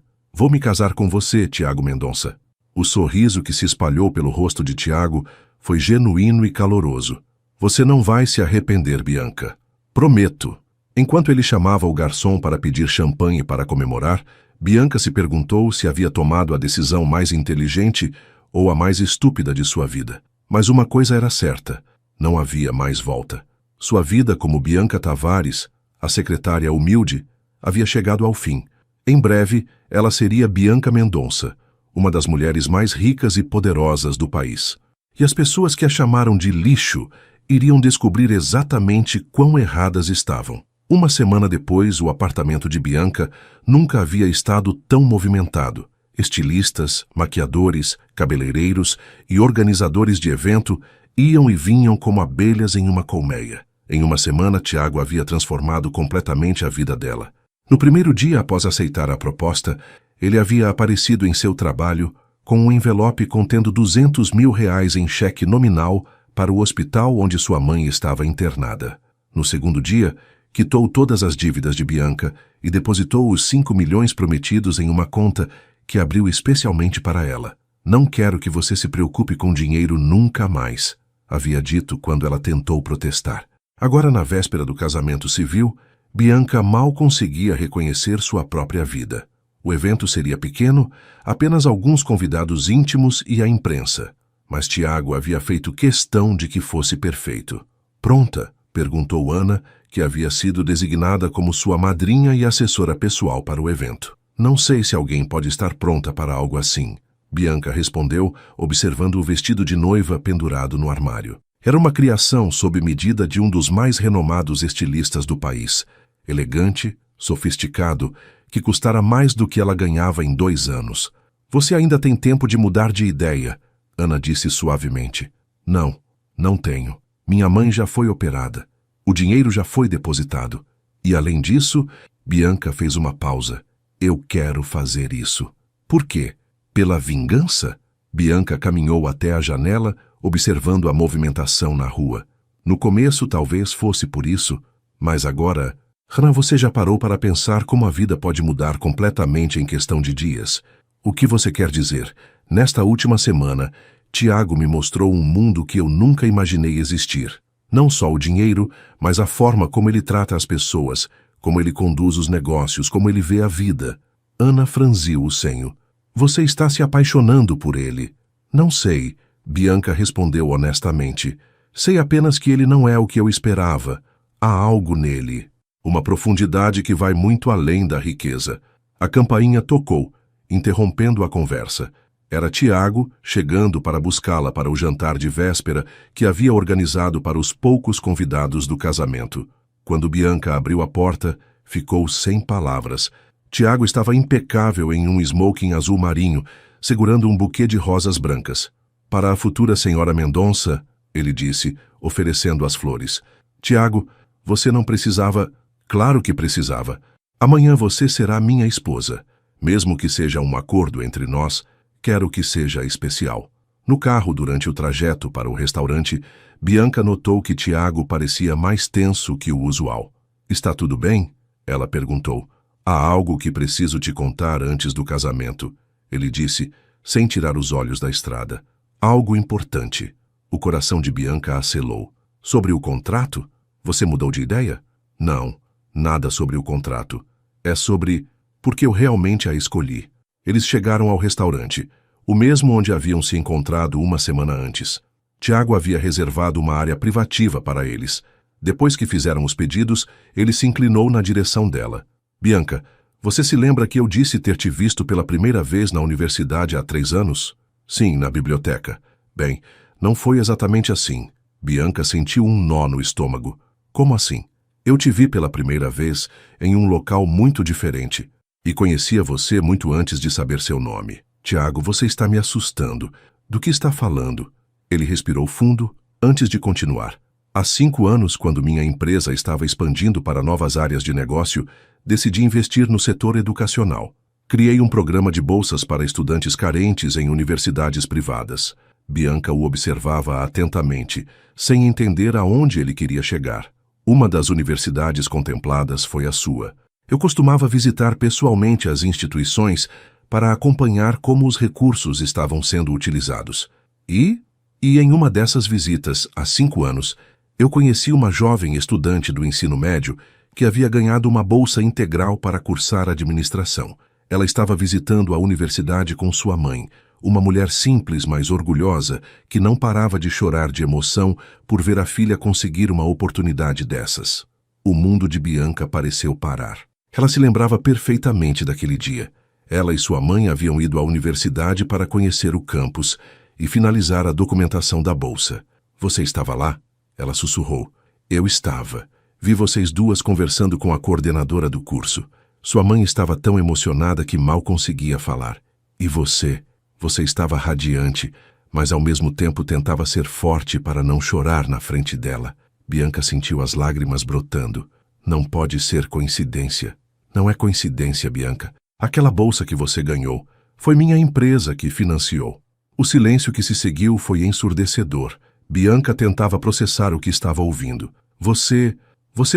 Vou me casar com você, Tiago Mendonça. O sorriso que se espalhou pelo rosto de Tiago foi genuíno e caloroso. Você não vai se arrepender, Bianca. Prometo. Enquanto ele chamava o garçom para pedir champanhe para comemorar, Bianca se perguntou se havia tomado a decisão mais inteligente ou a mais estúpida de sua vida. Mas uma coisa era certa, não havia mais volta. Sua vida como Bianca Tavares, a secretária humilde, havia chegado ao fim. Em breve, ela seria Bianca Mendonça, uma das mulheres mais ricas e poderosas do país. E as pessoas que a chamaram de lixo iriam descobrir exatamente quão erradas estavam. Uma semana depois, o apartamento de Bianca nunca havia estado tão movimentado. Estilistas, maquiadores, cabeleireiros e organizadores de evento iam e vinham como abelhas em uma colmeia. Em uma semana, Tiago havia transformado completamente a vida dela. No primeiro dia após aceitar a proposta, ele havia aparecido em seu trabalho com um envelope contendo R$200 mil em cheque nominal para o hospital onde sua mãe estava internada. No segundo dia, quitou todas as dívidas de Bianca e depositou os 5 milhões prometidos em uma conta que abriu especialmente para ela. Não quero que você se preocupe com dinheiro nunca mais, havia dito quando ela tentou protestar. Agora, na véspera do casamento civil, Bianca mal conseguia reconhecer sua própria vida. O evento seria pequeno, apenas alguns convidados íntimos e a imprensa. Mas Tiago havia feito questão de que fosse perfeito. Pronta? Perguntou Ana, que havia sido designada como sua madrinha e assessora pessoal para o evento. Não sei se alguém pode estar pronta para algo assim, Bianca respondeu, observando o vestido de noiva pendurado no armário. Era uma criação sob medida de um dos mais renomados estilistas do país, elegante, sofisticado, que custara mais do que ela ganhava em 2 anos. Você ainda tem tempo de mudar de ideia, Ana disse suavemente. Não, não tenho. Minha mãe já foi operada. O dinheiro já foi depositado. E além disso, Bianca fez uma pausa. Eu quero fazer isso. Por quê? Pela vingança? Bianca caminhou até a janela, observando a movimentação na rua. No começo talvez fosse por isso, mas agora... Hannah, você já parou para pensar como a vida pode mudar completamente em questão de dias? O que você quer dizer? Nesta última semana, Tiago me mostrou um mundo que eu nunca imaginei existir. Não só o dinheiro, mas a forma como ele trata as pessoas, como ele conduz os negócios, como ele vê a vida. Ana franziu o senho. Você está se apaixonando por ele. Não sei, Bianca respondeu honestamente. Sei apenas que ele não é o que eu esperava. Há algo nele. Uma profundidade que vai muito além da riqueza. A campainha tocou, interrompendo a conversa. Era Tiago chegando para buscá-la para o jantar de véspera que havia organizado para os poucos convidados do casamento. Quando Bianca abriu a porta, ficou sem palavras. Tiago estava impecável em um smoking azul marinho, segurando um buquê de rosas brancas. Para a futura senhora Mendonça, ele disse, oferecendo as flores. Tiago, você não precisava... Claro que precisava. Amanhã você será minha esposa. Mesmo que seja um acordo entre nós, quero que seja especial. No carro, durante o trajeto para o restaurante, Bianca notou que Tiago parecia mais tenso que o usual. Está tudo bem? Ela perguntou. Há algo que preciso te contar antes do casamento, ele disse, sem tirar os olhos da estrada. Algo importante. O coração de Bianca acelou. Sobre o contrato? Você mudou de ideia? Não. Nada sobre o contrato. É sobre... porque eu realmente a escolhi. Eles chegaram ao restaurante, o mesmo onde haviam se encontrado uma semana antes. Tiago havia reservado uma área privativa para eles. Depois que fizeram os pedidos, ele se inclinou na direção dela. Bianca, você se lembra que eu disse ter te visto pela primeira vez na universidade há 3 anos? Sim, na biblioteca. Bem, não foi exatamente assim. Bianca sentiu um nó no estômago. Como assim? Eu te vi pela primeira vez em um local muito diferente e conhecia você muito antes de saber seu nome. Tiago, você está me assustando. Do que está falando? Ele respirou fundo antes de continuar. Há 5 anos, quando minha empresa estava expandindo para novas áreas de negócio, decidi investir no setor educacional. Criei um programa de bolsas para estudantes carentes em universidades privadas. Bianca o observava atentamente, sem entender aonde ele queria chegar. Uma das universidades contempladas foi a sua. Eu costumava visitar pessoalmente as instituições para acompanhar como os recursos estavam sendo utilizados. E em uma dessas visitas, há 5 anos, eu conheci uma jovem estudante do ensino médio que havia ganhado uma bolsa integral para cursar administração. Ela estava visitando a universidade com sua mãe, uma mulher simples, mas orgulhosa, que não parava de chorar de emoção por ver a filha conseguir uma oportunidade dessas. O mundo de Bianca pareceu parar. Ela se lembrava perfeitamente daquele dia. Ela e sua mãe haviam ido à universidade para conhecer o campus e finalizar a documentação da bolsa. Você estava lá? Ela sussurrou. Eu estava. Vi vocês duas conversando com a coordenadora do curso. Sua mãe estava tão emocionada que mal conseguia falar. E você? Você estava radiante, mas ao mesmo tempo tentava ser forte para não chorar na frente dela. Bianca sentiu as lágrimas brotando. Não pode ser coincidência. Não é coincidência, Bianca. Aquela bolsa que você ganhou foi minha empresa que financiou. O silêncio que se seguiu foi ensurdecedor. Bianca tentava processar o que estava ouvindo. Você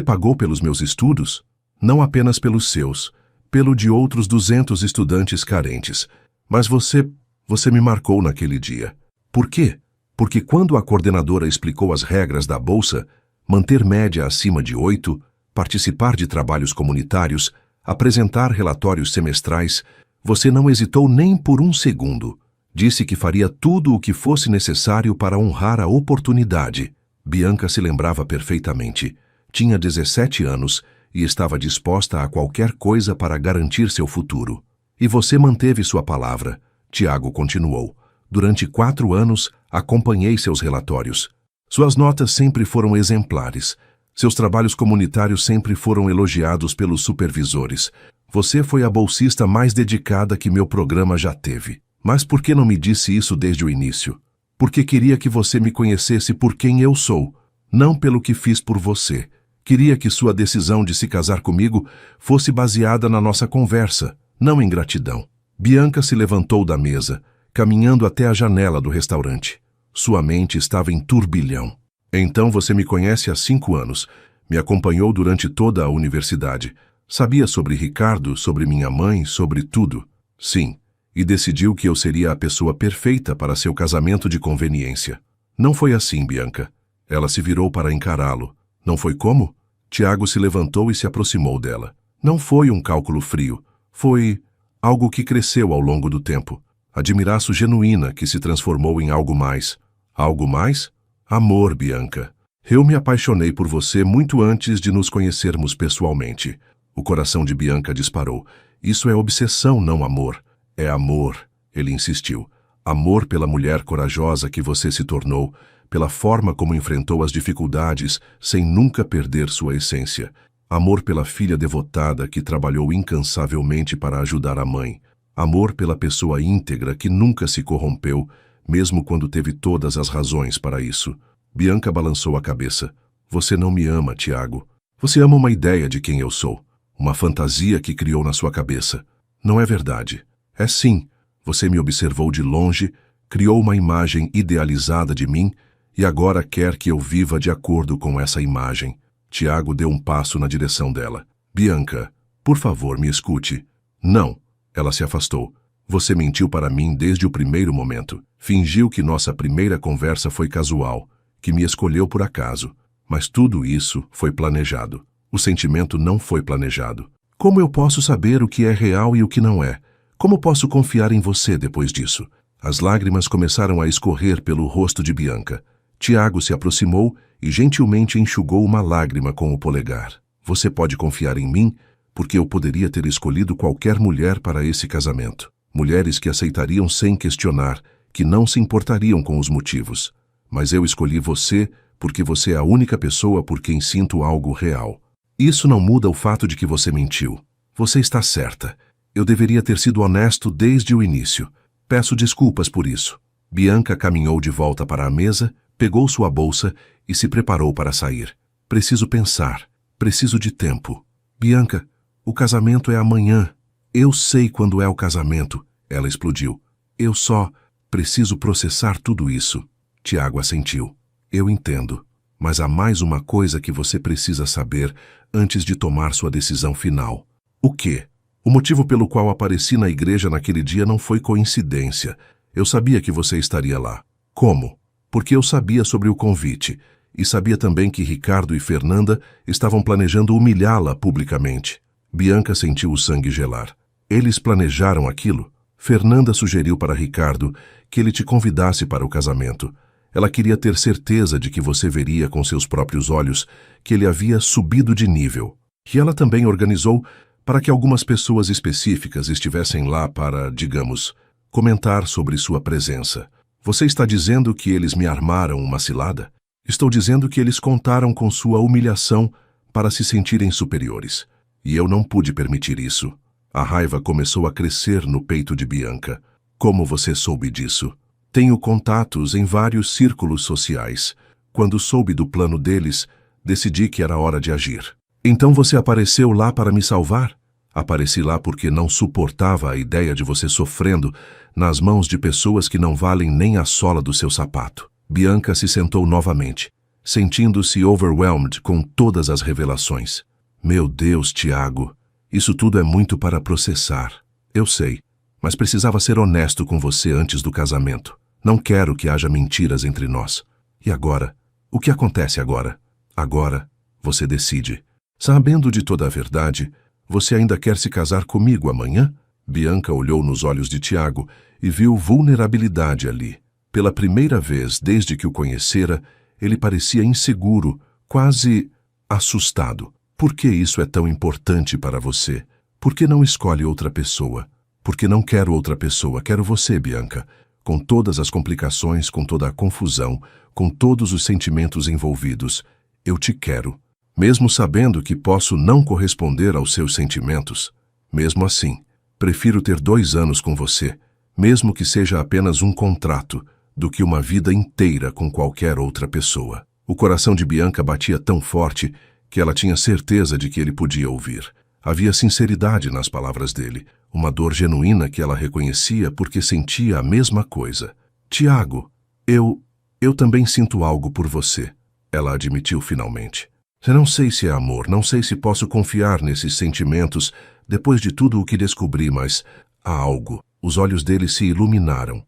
pagou pelos meus estudos? Não apenas pelos seus, pelo de outros 200 estudantes carentes. Mas você me marcou naquele dia. Por quê? Porque quando a coordenadora explicou as regras da bolsa, manter média acima de 8, participar de trabalhos comunitários, apresentar relatórios semestrais, você não hesitou nem por um segundo. Disse que faria tudo o que fosse necessário para honrar a oportunidade. Bianca se lembrava perfeitamente. Tinha 17 anos e estava disposta a qualquer coisa para garantir seu futuro. E você manteve sua palavra. Tiago continuou. Durante 4 anos, acompanhei seus relatórios. Suas notas sempre foram exemplares. Seus trabalhos comunitários sempre foram elogiados pelos supervisores. Você foi a bolsista mais dedicada que meu programa já teve. Mas por que não me disse isso desde o início? Porque queria que você me conhecesse por quem eu sou, não pelo que fiz por você. Queria que sua decisão de se casar comigo fosse baseada na nossa conversa, não em gratidão. Bianca se levantou da mesa, caminhando até a janela do restaurante. Sua mente estava em turbilhão. Então você me conhece há 5 anos, me acompanhou durante toda a universidade. Sabia sobre Ricardo, sobre minha mãe, sobre tudo. Sim, e decidiu que eu seria a pessoa perfeita para seu casamento de conveniência. Não foi assim, Bianca. Ela se virou para encará-lo. Não foi como? Tiago se levantou e se aproximou dela. Não foi um cálculo frio. Foi algo que cresceu ao longo do tempo. Admiraço genuína que se transformou em algo mais. Algo mais? Amor, Bianca. Eu me apaixonei por você muito antes de nos conhecermos pessoalmente. O coração de Bianca disparou. Isso é obsessão, não amor. É amor, ele insistiu. Amor pela mulher corajosa que você se tornou, pela forma como enfrentou as dificuldades sem nunca perder sua essência. Amor pela filha devotada que trabalhou incansavelmente para ajudar a mãe. Amor pela pessoa íntegra que nunca se corrompeu, mesmo quando teve todas as razões para isso. Bianca balançou a cabeça. Você não me ama, Tiago. Você ama uma ideia de quem eu sou. Uma fantasia que criou na sua cabeça. Não é verdade. É sim. Você me observou de longe, criou uma imagem idealizada de mim e agora quer que eu viva de acordo com essa imagem. Tiago deu um passo na direção dela. Bianca, por favor, me escute. Não. Ela se afastou. Você mentiu para mim desde o primeiro momento. Fingiu que nossa primeira conversa foi casual, que me escolheu por acaso. Mas tudo isso foi planejado. O sentimento não foi planejado. Como eu posso saber o que é real e o que não é? Como posso confiar em você depois disso? As lágrimas começaram a escorrer pelo rosto de Bianca. Tiago se aproximou e gentilmente enxugou uma lágrima com o polegar. Você pode confiar em mim, porque eu poderia ter escolhido qualquer mulher para esse casamento. Mulheres que aceitariam sem questionar, que não se importariam com os motivos. Mas eu escolhi você porque você é a única pessoa por quem sinto algo real. Isso não muda o fato de que você mentiu. Você está certa. Eu deveria ter sido honesto desde o início. Peço desculpas por isso. Bianca caminhou de volta para a mesa, pegou sua bolsa e se preparou para sair. Preciso pensar. Preciso de tempo. Bianca, o casamento é amanhã. Eu sei quando é o casamento. Ela explodiu. Eu só preciso processar tudo isso. Tiago assentiu. Eu entendo. Mas há mais uma coisa que você precisa saber antes de tomar sua decisão final. O quê? O motivo pelo qual apareci na igreja naquele dia não foi coincidência. Eu sabia que você estaria lá. Como? Porque eu sabia sobre o convite. E sabia também que Ricardo e Fernanda estavam planejando humilhá-la publicamente. Bianca sentiu o sangue gelar. Eles planejaram aquilo? Fernanda sugeriu para Ricardo que ele te convidasse para o casamento. Ela queria ter certeza de que você veria com seus próprios olhos que ele havia subido de nível. E ela também organizou para que algumas pessoas específicas estivessem lá para, digamos, comentar sobre sua presença. Você está dizendo que eles me armaram uma cilada? Estou dizendo que eles contaram com sua humilhação para se sentirem superiores. E eu não pude permitir isso. A raiva começou a crescer no peito de Bianca. Como você soube disso? Tenho contatos em vários círculos sociais. Quando soube do plano deles, decidi que era hora de agir. Então você apareceu lá para me salvar? Apareci lá porque não suportava a ideia de você sofrendo nas mãos de pessoas que não valem nem a sola do seu sapato. Bianca se sentou novamente, sentindo-se overwhelmed com todas as revelações. Meu Deus, Tiago, isso tudo é muito para processar. Eu sei, mas precisava ser honesto com você antes do casamento. Não quero que haja mentiras entre nós. E agora? O que acontece agora? Agora, você decide. Sabendo de toda a verdade, você ainda quer se casar comigo amanhã? Bianca olhou nos olhos de Tiago e viu vulnerabilidade ali. Pela primeira vez desde que o conhecera, ele parecia inseguro, quase assustado. Por que isso é tão importante para você? Por que não escolhe outra pessoa? Porque não quero outra pessoa, quero você, Bianca. Com todas as complicações, com toda a confusão, com todos os sentimentos envolvidos. Eu te quero. Mesmo sabendo que posso não corresponder aos seus sentimentos. Mesmo assim, prefiro ter 2 anos com você, mesmo que seja apenas um contrato, do que uma vida inteira com qualquer outra pessoa. O coração de Bianca batia tão forte que ela tinha certeza de que ele podia ouvir. Havia sinceridade nas palavras dele, uma dor genuína que ela reconhecia porque sentia a mesma coisa. Tiago, eu também sinto algo por você, ela admitiu finalmente. Eu não sei se é amor, não sei se posso confiar nesses sentimentos depois de tudo o que descobri, mas há algo. Os olhos dele se iluminaram.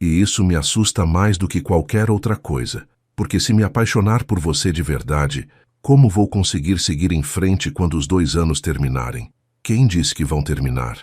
E isso me assusta mais do que qualquer outra coisa, porque se me apaixonar por você de verdade, como vou conseguir seguir em frente quando os 2 anos terminarem? Quem disse que vão terminar?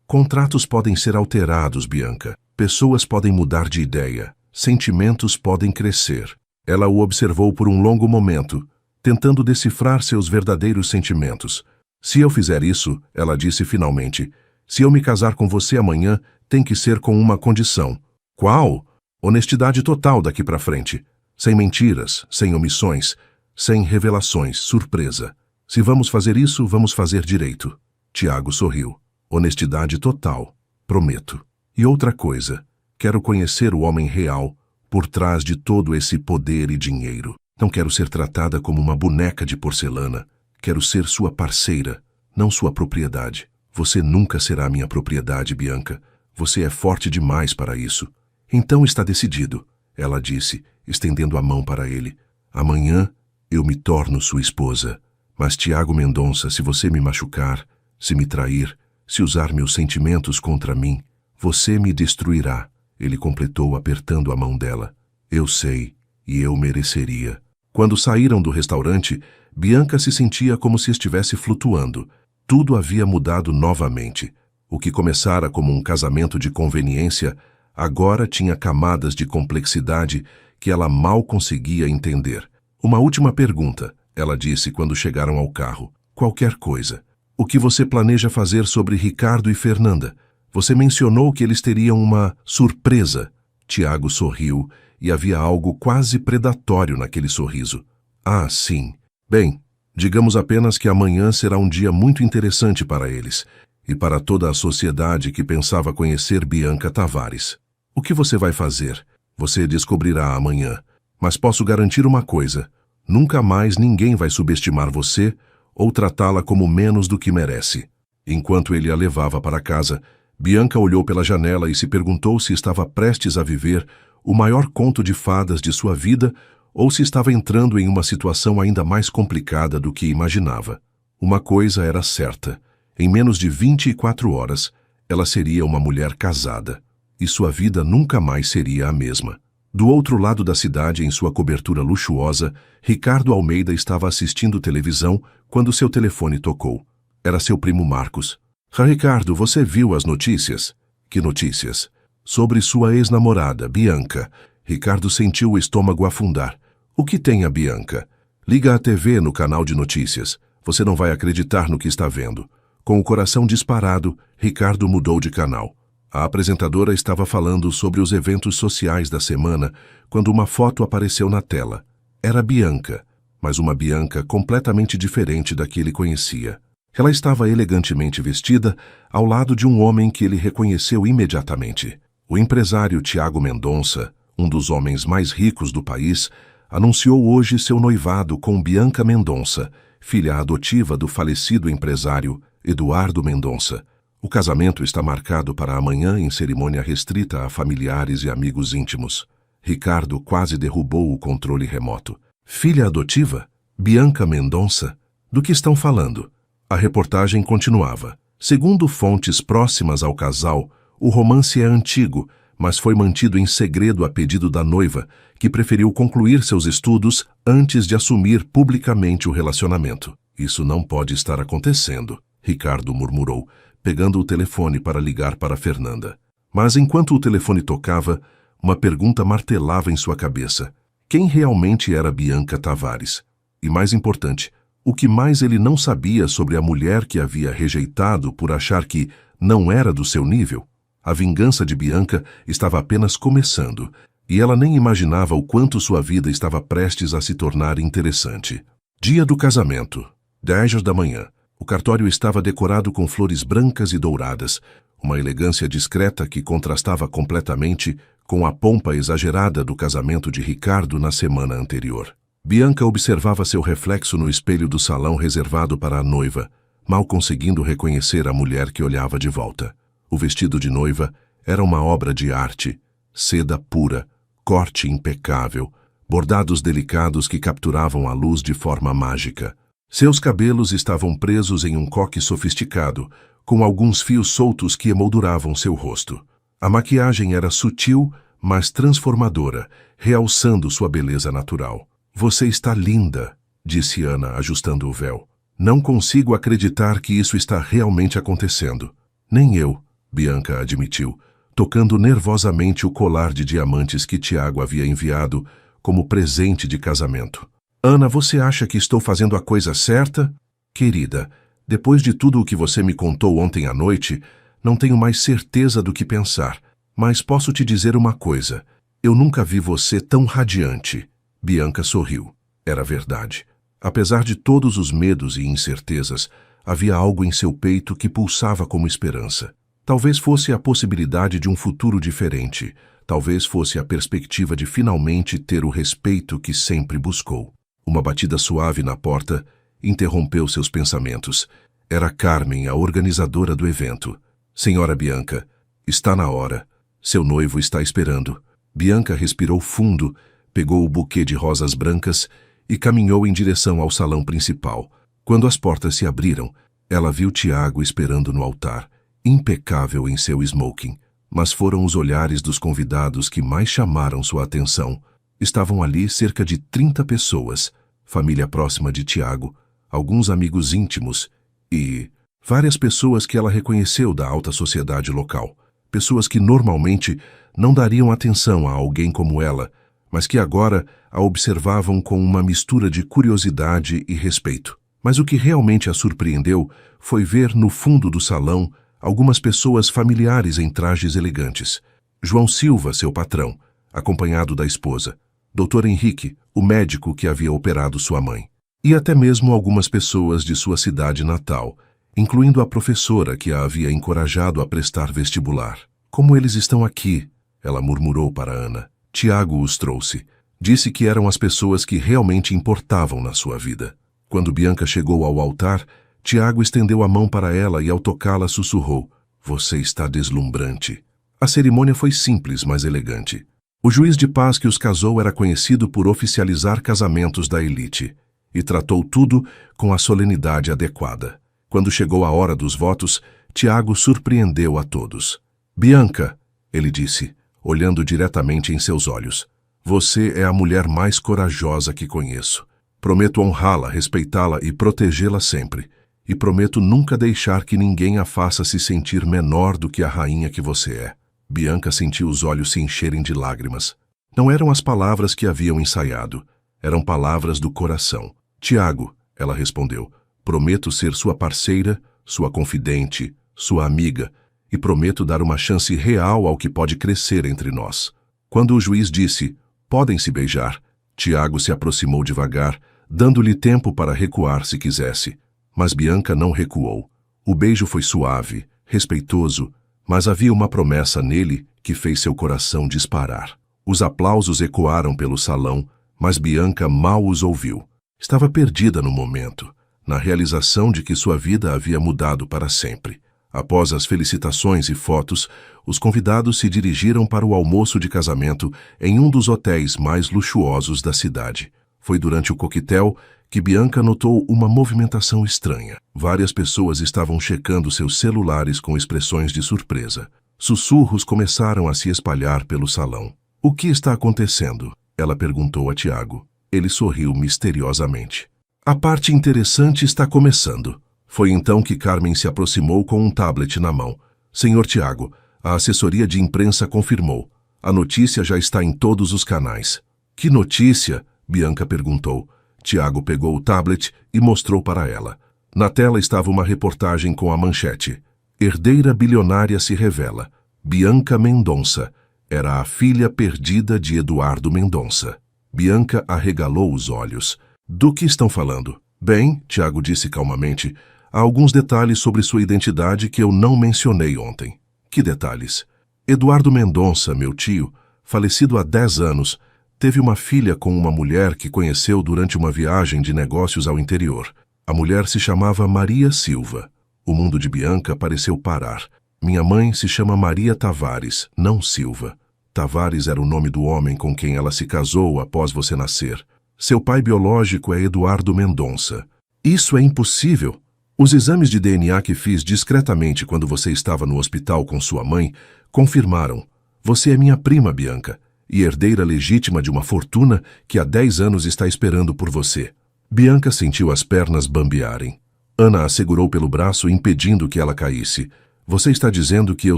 Contratos podem ser alterados, Bianca. Pessoas podem mudar de ideia. Sentimentos podem crescer. Ela o observou por um longo momento, tentando decifrar seus verdadeiros sentimentos. Se eu fizer isso, ela disse finalmente, se eu me casar com você amanhã, tem que ser com uma condição. Qual? Honestidade total daqui para frente. Sem mentiras, sem omissões, sem revelações, surpresa. Se vamos fazer isso, vamos fazer direito. Tiago sorriu. Honestidade total. Prometo. E outra coisa, quero conhecer o homem real por trás de todo esse poder e dinheiro. Não quero ser tratada como uma boneca de porcelana. Quero ser sua parceira, não sua propriedade. Você nunca será minha propriedade, Bianca. Você é forte demais para isso. Então está decidido, ela disse, estendendo a mão para ele. Amanhã eu me torno sua esposa. Mas, Tiago Mendonça, se você me machucar, se me trair, se usar meus sentimentos contra mim, você me destruirá. Ele completou apertando a mão dela. Eu sei, e eu mereceria. Quando saíram do restaurante, Bianca se sentia como se estivesse flutuando. Tudo havia mudado novamente. O que começara como um casamento de conveniência, agora tinha camadas de complexidade que ela mal conseguia entender. Uma última pergunta, ela disse quando chegaram ao carro. Qualquer coisa. O que você planeja fazer sobre Ricardo e Fernanda? Você mencionou que eles teriam uma surpresa. Tiago sorriu e havia algo quase predatório naquele sorriso. Ah, sim. Bem, digamos apenas que amanhã será um dia muito interessante para eles. e para toda a sociedade que pensava conhecer Bianca Tavares. O que você vai fazer? Você descobrirá amanhã. Mas posso garantir uma coisa: nunca mais ninguém vai subestimar você ou tratá-la como menos do que merece. Enquanto ele a levava para casa, Bianca olhou pela janela e se perguntou se estava prestes a viver o maior conto de fadas de sua vida ou se estava entrando em uma situação ainda mais complicada do que imaginava. Uma coisa era certa: em menos de 24 horas, ela seria uma mulher casada, e sua vida nunca mais seria a mesma. Do outro lado da cidade, em sua cobertura luxuosa, Ricardo Almeida estava assistindo televisão quando seu telefone tocou. Era seu primo Marcos. Ricardo, você viu as notícias? Que notícias? Sobre sua ex-namorada, Bianca. Ricardo sentiu o estômago afundar. O que tem a Bianca? Liga a TV no canal de notícias. Você não vai acreditar no que está vendo. Com o coração disparado, Ricardo mudou de canal. A apresentadora estava falando sobre os eventos sociais da semana quando uma foto apareceu na tela. Era Bianca, mas uma Bianca completamente diferente da que ele conhecia. Ela estava elegantemente vestida ao lado de um homem que ele reconheceu imediatamente. O empresário Tiago Mendonça, um dos homens mais ricos do país, anunciou hoje seu noivado com Bianca Mendonça, filha adotiva do falecido empresário Eduardo Mendonça. O casamento está marcado para amanhã em cerimônia restrita a familiares e amigos íntimos. Ricardo quase derrubou o controle remoto. Filha adotiva? Bianca Mendonça? Do que estão falando? A reportagem continuava. Segundo fontes próximas ao casal, o romance é antigo, mas foi mantido em segredo a pedido da noiva, que preferiu concluir seus estudos antes de assumir publicamente o relacionamento. Isso não pode estar acontecendo, Ricardo murmurou, pegando o telefone para ligar para Fernanda. Mas enquanto o telefone tocava, uma pergunta martelava em sua cabeça. Quem realmente era Bianca Tavares? E mais importante, o que mais ele não sabia sobre a mulher que havia rejeitado por achar que não era do seu nível? A vingança de Bianca estava apenas começando, e ela nem imaginava o quanto sua vida estava prestes a se tornar interessante. Dia do casamento, 10 da manhã. O cartório estava decorado com flores brancas e douradas, uma elegância discreta que contrastava completamente com a pompa exagerada do casamento de Ricardo na semana anterior. Bianca observava seu reflexo no espelho do salão reservado para a noiva, mal conseguindo reconhecer a mulher que olhava de volta. O vestido de noiva era uma obra de arte, seda pura, corte impecável, bordados delicados que capturavam a luz de forma mágica. Seus cabelos estavam presos em um coque sofisticado, com alguns fios soltos que emolduravam seu rosto. A maquiagem era sutil, mas transformadora, realçando sua beleza natural. Você está linda, disse Ana, ajustando o véu. Não consigo acreditar que isso está realmente acontecendo. Nem eu, Bianca admitiu, tocando nervosamente o colar de diamantes que Tiago havia enviado como presente de casamento. Ana, você acha que estou fazendo a coisa certa? Querida, depois de tudo o que você me contou ontem à noite, não tenho mais certeza do que pensar. Mas posso te dizer uma coisa. Eu nunca vi você tão radiante. Bianca sorriu. Era verdade. Apesar de todos os medos e incertezas, havia algo em seu peito que pulsava como esperança. Talvez fosse a possibilidade de um futuro diferente. Talvez fosse a perspectiva de finalmente ter o respeito que sempre buscou. Uma batida suave na porta interrompeu seus pensamentos. Era Carmen, a organizadora do evento. Senhora Bianca, está na hora. Seu noivo está esperando. Bianca respirou fundo, pegou o buquê de rosas brancas e caminhou em direção ao salão principal. Quando as portas se abriram, ela viu Tiago esperando no altar, impecável em seu smoking. Mas foram os olhares dos convidados que mais chamaram sua atenção. Estavam ali cerca de 30 pessoas, família próxima de Tiago, alguns amigos íntimos e várias pessoas que ela reconheceu da alta sociedade local. Pessoas que normalmente não dariam atenção a alguém como ela, mas que agora a observavam com uma mistura de curiosidade e respeito. Mas o que realmente a surpreendeu foi ver no fundo do salão algumas pessoas familiares em trajes elegantes. João Silva, seu patrão, acompanhado da esposa. Dr. Henrique, o médico que havia operado sua mãe. E até mesmo algumas pessoas de sua cidade natal, incluindo a professora que a havia encorajado a prestar vestibular. Como eles estão aqui, ela murmurou para Ana. Tiago os trouxe. Disse que eram as pessoas que realmente importavam na sua vida. Quando Bianca chegou ao altar, Tiago estendeu a mão para ela e ao tocá-la sussurrou: "Você está deslumbrante." A cerimônia foi simples, mas elegante. O juiz de paz que os casou era conhecido por oficializar casamentos da elite e tratou tudo com a solenidade adequada. Quando chegou a hora dos votos, Tiago surpreendeu a todos. "Bianca", ele disse, olhando diretamente em seus olhos, "você é a mulher mais corajosa que conheço. Prometo honrá-la, respeitá-la e protegê-la sempre. E prometo nunca deixar que ninguém a faça se sentir menor do que a rainha que você é." Bianca sentiu os olhos se encherem de lágrimas. Não eram as palavras que haviam ensaiado, eram palavras do coração. "Tiago", ela respondeu, "prometo ser sua parceira, sua confidente, sua amiga, e prometo dar uma chance real ao que pode crescer entre nós." Quando o juiz disse: "Podem se beijar", Tiago se aproximou devagar, dando-lhe tempo para recuar se quisesse. Mas Bianca não recuou. O beijo foi suave, respeitoso, mas havia uma promessa nele que fez seu coração disparar. Os aplausos ecoaram pelo salão, mas Bianca mal os ouviu. Estava perdida no momento, na realização de que sua vida havia mudado para sempre. Após as felicitações e fotos, os convidados se dirigiram para o almoço de casamento em um dos hotéis mais luxuosos da cidade. Foi durante o coquetel que Bianca notou uma movimentação estranha. Várias pessoas estavam checando seus celulares com expressões de surpresa. Sussurros começaram a se espalhar pelo salão. "O que está acontecendo?" ela perguntou a Tiago. Ele sorriu misteriosamente. "A parte interessante está começando." Foi então que Carmen se aproximou com um tablet na mão. "Senhor Tiago, a assessoria de imprensa confirmou. A notícia já está em todos os canais." "Que notícia?" Bianca perguntou. Tiago pegou o tablet e mostrou para ela. Na tela estava uma reportagem com a manchete: "Herdeira bilionária se revela. Bianca Mendonça era a filha perdida de Eduardo Mendonça." Bianca arregalou os olhos. "Do que estão falando?" "Bem", Tiago disse calmamente, "há alguns detalhes sobre sua identidade que eu não mencionei ontem." "Que detalhes?" "Eduardo Mendonça, meu tio, falecido há 10 anos, teve uma filha com uma mulher que conheceu durante uma viagem de negócios ao interior. A mulher se chamava Maria Silva." O mundo de Bianca pareceu parar. "Minha mãe se chama Maria Tavares, não Silva. Tavares era o nome do homem com quem ela se casou após você nascer. Seu pai biológico é Eduardo Mendonça." "Isso é impossível." "Os exames de DNA que fiz discretamente quando você estava no hospital com sua mãe confirmaram. Você é minha prima, Bianca, e herdeira legítima de uma fortuna que há 10 anos está esperando por você." Bianca sentiu as pernas bambearem. Ana a segurou pelo braço, impedindo que ela caísse. "Você está dizendo que eu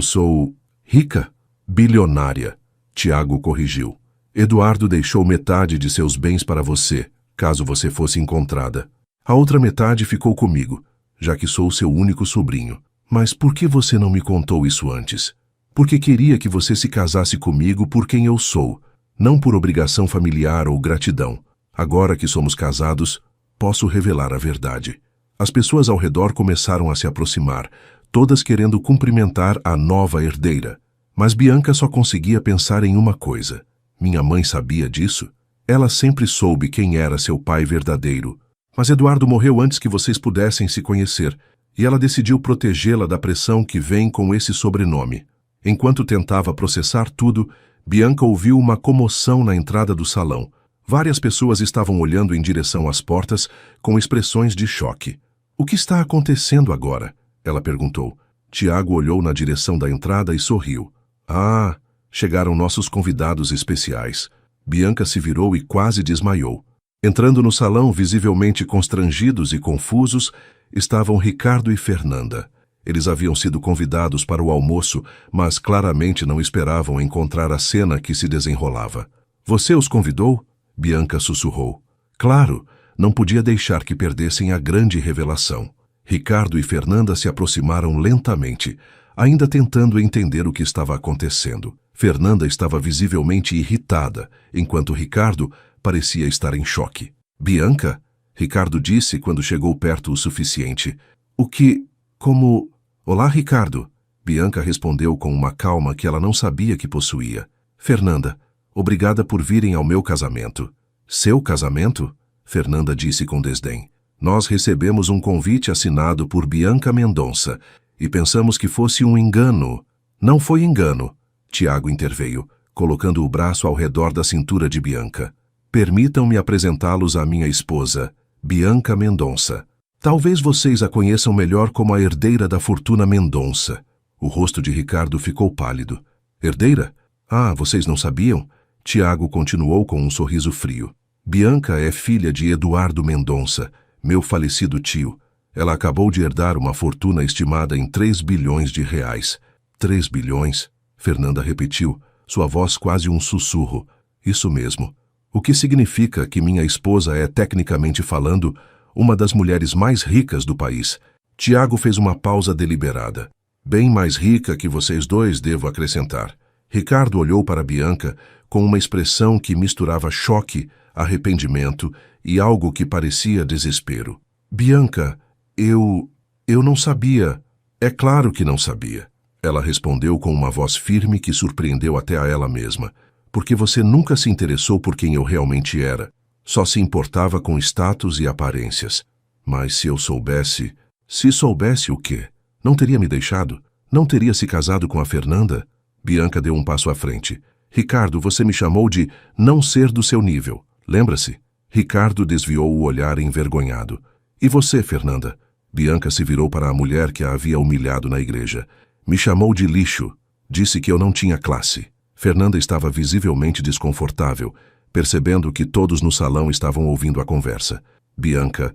sou rica?" "Bilionária", Tiago corrigiu. "Eduardo deixou metade de seus bens para você, caso você fosse encontrada. A outra metade ficou comigo, já que sou seu único sobrinho. Mas por que você não me contou isso antes?" "Porque queria que você se casasse comigo por quem eu sou, não por obrigação familiar ou gratidão. Agora que somos casados, posso revelar a verdade." As pessoas ao redor começaram a se aproximar, todas querendo cumprimentar a nova herdeira. Mas Bianca só conseguia pensar em uma coisa: minha mãe sabia disso? Ela sempre soube quem era seu pai verdadeiro. Mas Eduardo morreu antes que vocês pudessem se conhecer, e ela decidiu protegê-la da pressão que vem com esse sobrenome. Enquanto tentava processar tudo, Bianca ouviu uma comoção na entrada do salão. Várias pessoas estavam olhando em direção às portas com expressões de choque. "O que está acontecendo agora?" ela perguntou. Tiago olhou na direção da entrada e sorriu. "Ah, chegaram nossos convidados especiais." Bianca se virou e quase desmaiou. Entrando no salão, visivelmente constrangidos e confusos, estavam Ricardo e Fernanda. Eles haviam sido convidados para o almoço, mas claramente não esperavam encontrar a cena que se desenrolava. "Você os convidou?" Bianca sussurrou. "Claro, não podia deixar que perdessem a grande revelação." Ricardo e Fernanda se aproximaram lentamente, ainda tentando entender o que estava acontecendo. Fernanda estava visivelmente irritada, enquanto Ricardo parecia estar em choque. "Bianca?" Ricardo disse quando chegou perto o suficiente. O que Como... Olá, Ricardo. Bianca respondeu com uma calma que ela não sabia que possuía. Fernanda, obrigada por virem ao meu casamento. Seu casamento? Fernanda disse com desdém. Nós recebemos um convite assinado por Bianca Mendonça e pensamos que fosse um engano. Não foi engano. Tiago interveio, colocando o braço ao redor da cintura de Bianca. Permitam-me apresentá-los à minha esposa, Bianca Mendonça. Talvez vocês a conheçam melhor como a herdeira da fortuna Mendonça. O rosto de Ricardo ficou pálido. Herdeira? Ah, vocês não sabiam? Tiago continuou com um sorriso frio. Bianca é filha de Eduardo Mendonça, meu falecido tio. Ela acabou de herdar uma fortuna estimada em 3 bilhões de reais. 3 bilhões? Fernanda repetiu, sua voz quase um sussurro. Isso mesmo. O que significa que minha esposa é, tecnicamente falando, uma das mulheres mais ricas do país. Tiago fez uma pausa deliberada. Bem mais rica que vocês dois, devo acrescentar. Ricardo olhou para Bianca com uma expressão que misturava choque, arrependimento e algo que parecia desespero. Bianca, eu não sabia. É claro que não sabia. Ela respondeu com uma voz firme que surpreendeu até a ela mesma. Porque você nunca se interessou por quem eu realmente era. Só se importava com status e aparências. Mas se eu soubesse... Se soubesse o quê? Não teria me deixado? Não teria se casado com a Fernanda? Bianca deu um passo à frente. Ricardo, você me chamou de não ser do seu nível. Lembra-se? Ricardo desviou o olhar envergonhado. E você, Fernanda? Bianca se virou para a mulher que a havia humilhado na igreja. Me chamou de lixo. Disse que eu não tinha classe. Fernanda estava visivelmente desconfortável, percebendo que todos no salão estavam ouvindo a conversa. Bianca,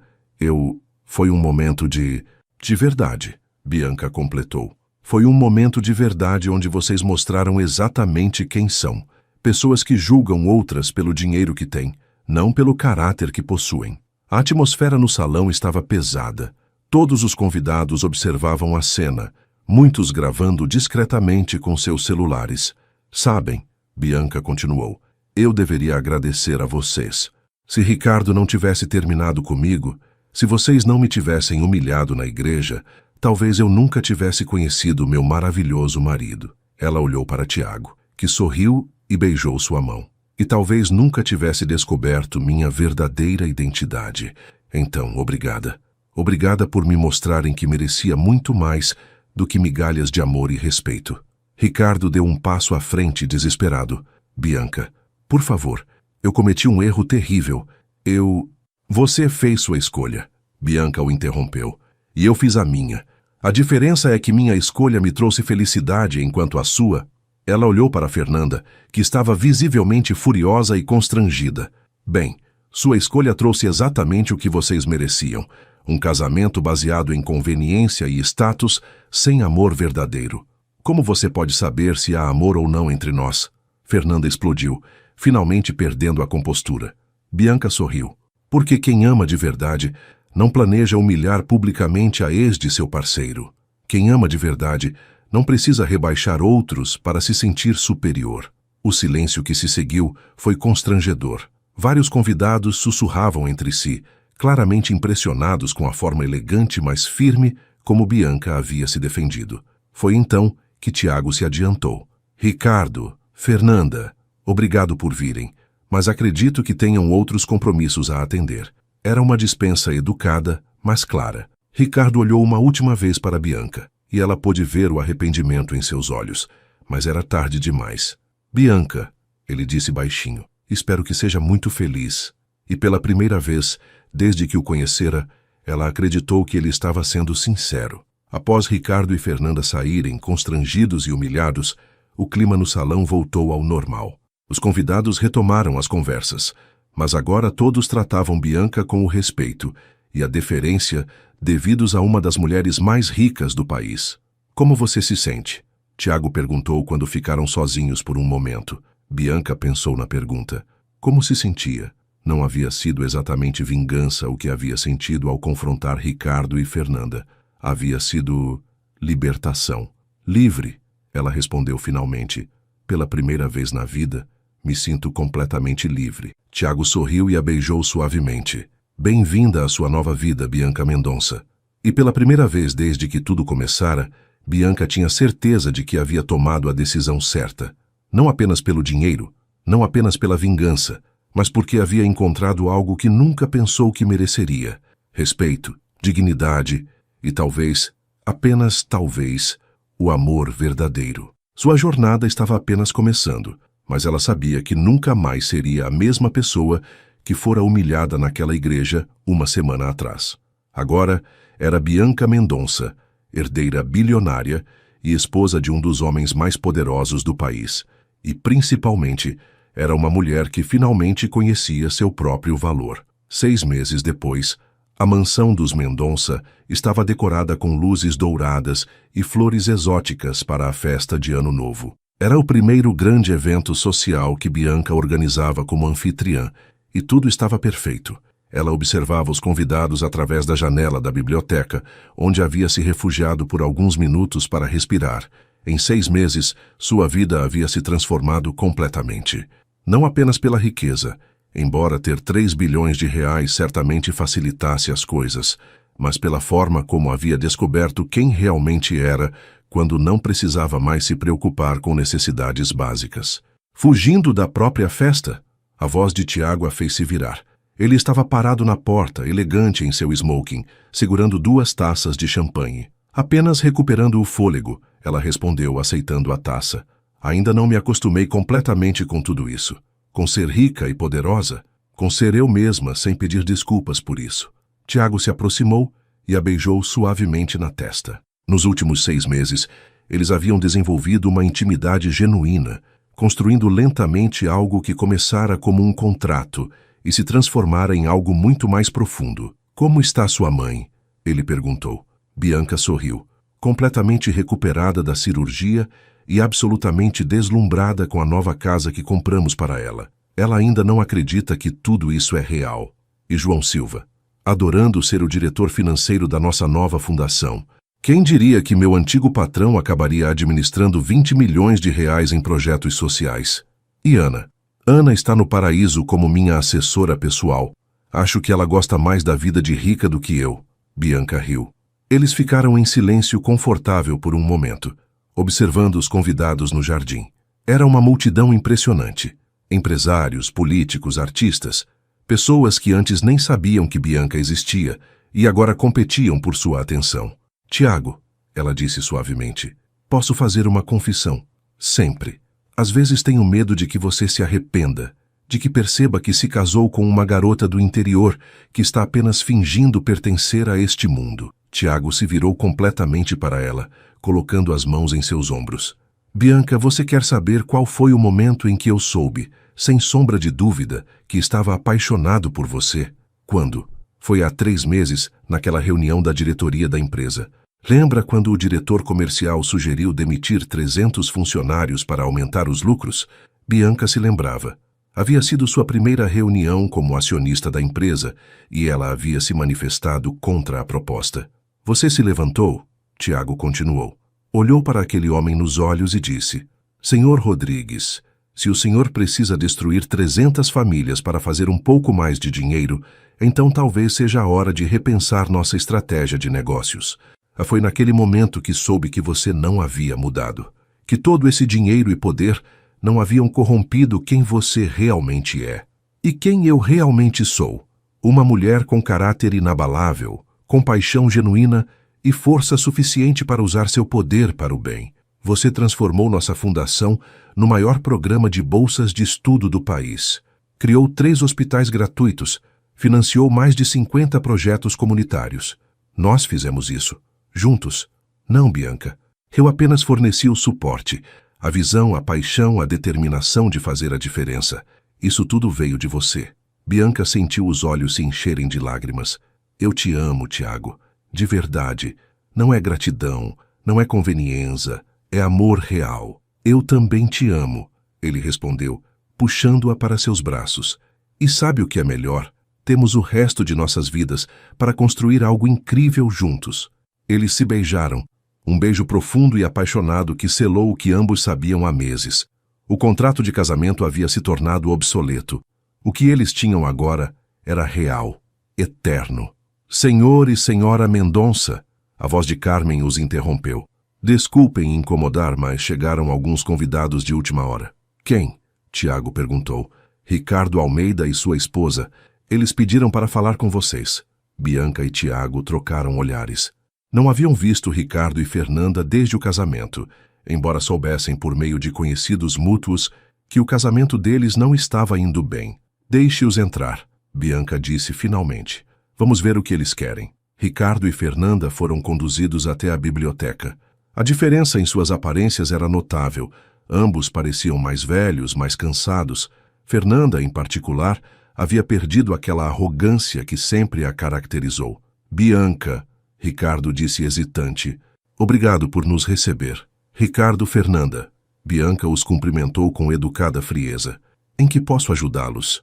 Foi um momento de verdade, Bianca completou. Foi um momento de verdade onde vocês mostraram exatamente quem são. Pessoas que julgam outras pelo dinheiro que têm, não pelo caráter que possuem. A atmosfera no salão estava pesada. Todos os convidados observavam a cena, muitos gravando discretamente com seus celulares. Sabem, Bianca continuou, eu deveria agradecer a vocês. Se Ricardo não tivesse terminado comigo, se vocês não me tivessem humilhado na igreja, talvez eu nunca tivesse conhecido meu maravilhoso marido. Ela olhou para Tiago, que sorriu e beijou sua mão. E talvez nunca tivesse descoberto minha verdadeira identidade. Então, obrigada. Obrigada por me mostrarem que merecia muito mais do que migalhas de amor e respeito. Ricardo deu um passo à frente, desesperado. Bianca, por favor, eu cometi um erro terrível. Você fez sua escolha. Bianca o interrompeu. E eu fiz a minha. A diferença é que minha escolha me trouxe felicidade enquanto a sua... Ela olhou para Fernanda, que estava visivelmente furiosa e constrangida. Bem, sua escolha trouxe exatamente o que vocês mereciam. Um casamento baseado em conveniência e status, sem amor verdadeiro. Como você pode saber se há amor ou não entre nós? Fernanda explodiu, finalmente perdendo a compostura. Bianca sorriu. Porque quem ama de verdade não planeja humilhar publicamente a ex de seu parceiro. Quem ama de verdade não precisa rebaixar outros para se sentir superior. O silêncio que se seguiu foi constrangedor. Vários convidados sussurravam entre si, claramente impressionados com a forma elegante, mas firme, como Bianca havia se defendido. Foi então que Tiago se adiantou. Ricardo, Fernanda, obrigado por virem, mas acredito que tenham outros compromissos a atender. Era uma dispensa educada, mas clara. Ricardo olhou uma última vez para Bianca, e ela pôde ver o arrependimento em seus olhos, mas era tarde demais. Bianca, ele disse baixinho, espero que seja muito feliz. E pela primeira vez, desde que o conhecera, ela acreditou que ele estava sendo sincero. Após Ricardo e Fernanda saírem, constrangidos e humilhados, o clima no salão voltou ao normal. Os convidados retomaram as conversas, mas agora todos tratavam Bianca com o respeito e a deferência devidos a uma das mulheres mais ricas do país. Como você se sente? Tiago perguntou quando ficaram sozinhos por um momento. Bianca pensou na pergunta. Como se sentia? Não havia sido exatamente vingança o que havia sentido ao confrontar Ricardo e Fernanda. Havia sido libertação. Livre, ela respondeu finalmente. Pela primeira vez na vida, me sinto completamente livre. Tiago sorriu e a beijou suavemente. Bem-vinda à sua nova vida, Bianca Mendonça. E pela primeira vez desde que tudo começara, Bianca tinha certeza de que havia tomado a decisão certa. Não apenas pelo dinheiro, não apenas pela vingança, mas porque havia encontrado algo que nunca pensou que mereceria: respeito, dignidade e talvez, apenas talvez, o amor verdadeiro. Sua jornada estava apenas começando, mas ela sabia que nunca mais seria a mesma pessoa que fora humilhada naquela igreja uma semana atrás. Agora era Bianca Mendonça, herdeira bilionária e esposa de um dos homens mais poderosos do país. E, principalmente, era uma mulher que finalmente conhecia seu próprio valor. 6 meses depois, a mansão dos Mendonça estava decorada com luzes douradas e flores exóticas para a festa de Ano Novo. Era o primeiro grande evento social que Bianca organizava como anfitriã, e tudo estava perfeito. Ela observava os convidados através da janela da biblioteca, onde havia se refugiado por alguns minutos para respirar. Em 6 meses, sua vida havia se transformado completamente. Não apenas pela riqueza, embora ter 3 bilhões de reais certamente facilitasse as coisas, mas pela forma como havia descoberto quem realmente era quando não precisava mais se preocupar com necessidades básicas. Fugindo da própria festa, a voz de Tiago a fez se virar. Ele estava parado na porta, elegante em seu smoking, segurando 2 taças de champanhe. Apenas recuperando o fôlego, ela respondeu, aceitando a taça. Ainda não me acostumei completamente com tudo isso. Com ser rica e poderosa, com ser eu mesma sem pedir desculpas por isso. Tiago se aproximou e a beijou suavemente na testa. Nos últimos 6 meses, eles haviam desenvolvido uma intimidade genuína, construindo lentamente algo que começara como um contrato e se transformara em algo muito mais profundo. Como está sua mãe? Ele perguntou. Bianca sorriu, completamente recuperada da cirurgia e absolutamente deslumbrada com a nova casa que compramos para ela. Ela ainda não acredita que tudo isso é real. E João Silva, adorando ser o diretor financeiro da nossa nova fundação. Quem diria que meu antigo patrão acabaria administrando 20 milhões de reais em projetos sociais? E Ana? Ana está no paraíso como minha assessora pessoal. Acho que ela gosta mais da vida de rica do que eu. Bianca riu. Eles ficaram em silêncio confortável por um momento, observando os convidados no jardim. Era uma multidão impressionante. Empresários, políticos, artistas, pessoas que antes nem sabiam que Bianca existia e agora competiam por sua atenção. Tiago, ela disse suavemente, posso fazer uma confissão. Sempre. Às vezes tenho medo de que você se arrependa, de que perceba que se casou com uma garota do interior que está apenas fingindo pertencer a este mundo. Tiago se virou completamente para ela, colocando as mãos em seus ombros. Bianca, você quer saber qual foi o momento em que eu soube, sem sombra de dúvida, que estava apaixonado por você? Quando? Foi há 3 meses, naquela reunião da diretoria da empresa. Lembra quando o diretor comercial sugeriu demitir 300 funcionários para aumentar os lucros? Bianca se lembrava. Havia sido sua primeira reunião como acionista da empresa e ela havia se manifestado contra a proposta. Você se levantou? Tiago continuou. Olhou para aquele homem nos olhos e disse, Senhor Rodrigues, se o senhor precisa destruir 300 famílias para fazer um pouco mais de dinheiro, então talvez seja a hora de repensar nossa estratégia de negócios. Foi naquele momento que soube que você não havia mudado, que todo esse dinheiro e poder não haviam corrompido quem você realmente é. E quem eu realmente sou? Uma mulher com caráter inabalável, com paixão genuína e força suficiente para usar seu poder para o bem. Você transformou nossa fundação no maior programa de bolsas de estudo do país. Criou 3 hospitais gratuitos, financiou mais de 50 projetos comunitários. Nós fizemos isso. Juntos. Não, Bianca. Eu apenas forneci o suporte, a visão, a paixão, a determinação de fazer a diferença. Isso tudo veio de você. Bianca sentiu os olhos se encherem de lágrimas. Eu te amo, Tiago. De verdade. Não é gratidão, não é conveniência, é amor real. Eu também te amo, ele respondeu, puxando-a para seus braços. E sabe o que é melhor? Temos o resto de nossas vidas para construir algo incrível juntos. Eles se beijaram, um beijo profundo e apaixonado que selou o que ambos sabiam há meses. O contrato de casamento havia se tornado obsoleto. O que eles tinham agora era real, eterno. Senhor e senhora Mendonça, a voz de Carmen os interrompeu. Desculpem incomodar, mas chegaram alguns convidados de última hora. Quem? Tiago perguntou. Ricardo Almeida e sua esposa. Eles pediram para falar com vocês. Bianca e Tiago trocaram olhares. Não haviam visto Ricardo e Fernanda desde o casamento, embora soubessem por meio de conhecidos mútuos que o casamento deles não estava indo bem. Deixe-os entrar, Bianca disse finalmente. Vamos ver o que eles querem. Ricardo e Fernanda foram conduzidos até a biblioteca. A diferença em suas aparências era notável. Ambos pareciam mais velhos, mais cansados. Fernanda, em particular, havia perdido aquela arrogância que sempre a caracterizou. Bianca, Ricardo disse hesitante. Obrigado por nos receber. Ricardo, Fernanda. Bianca os cumprimentou com educada frieza. Em que posso ajudá-los?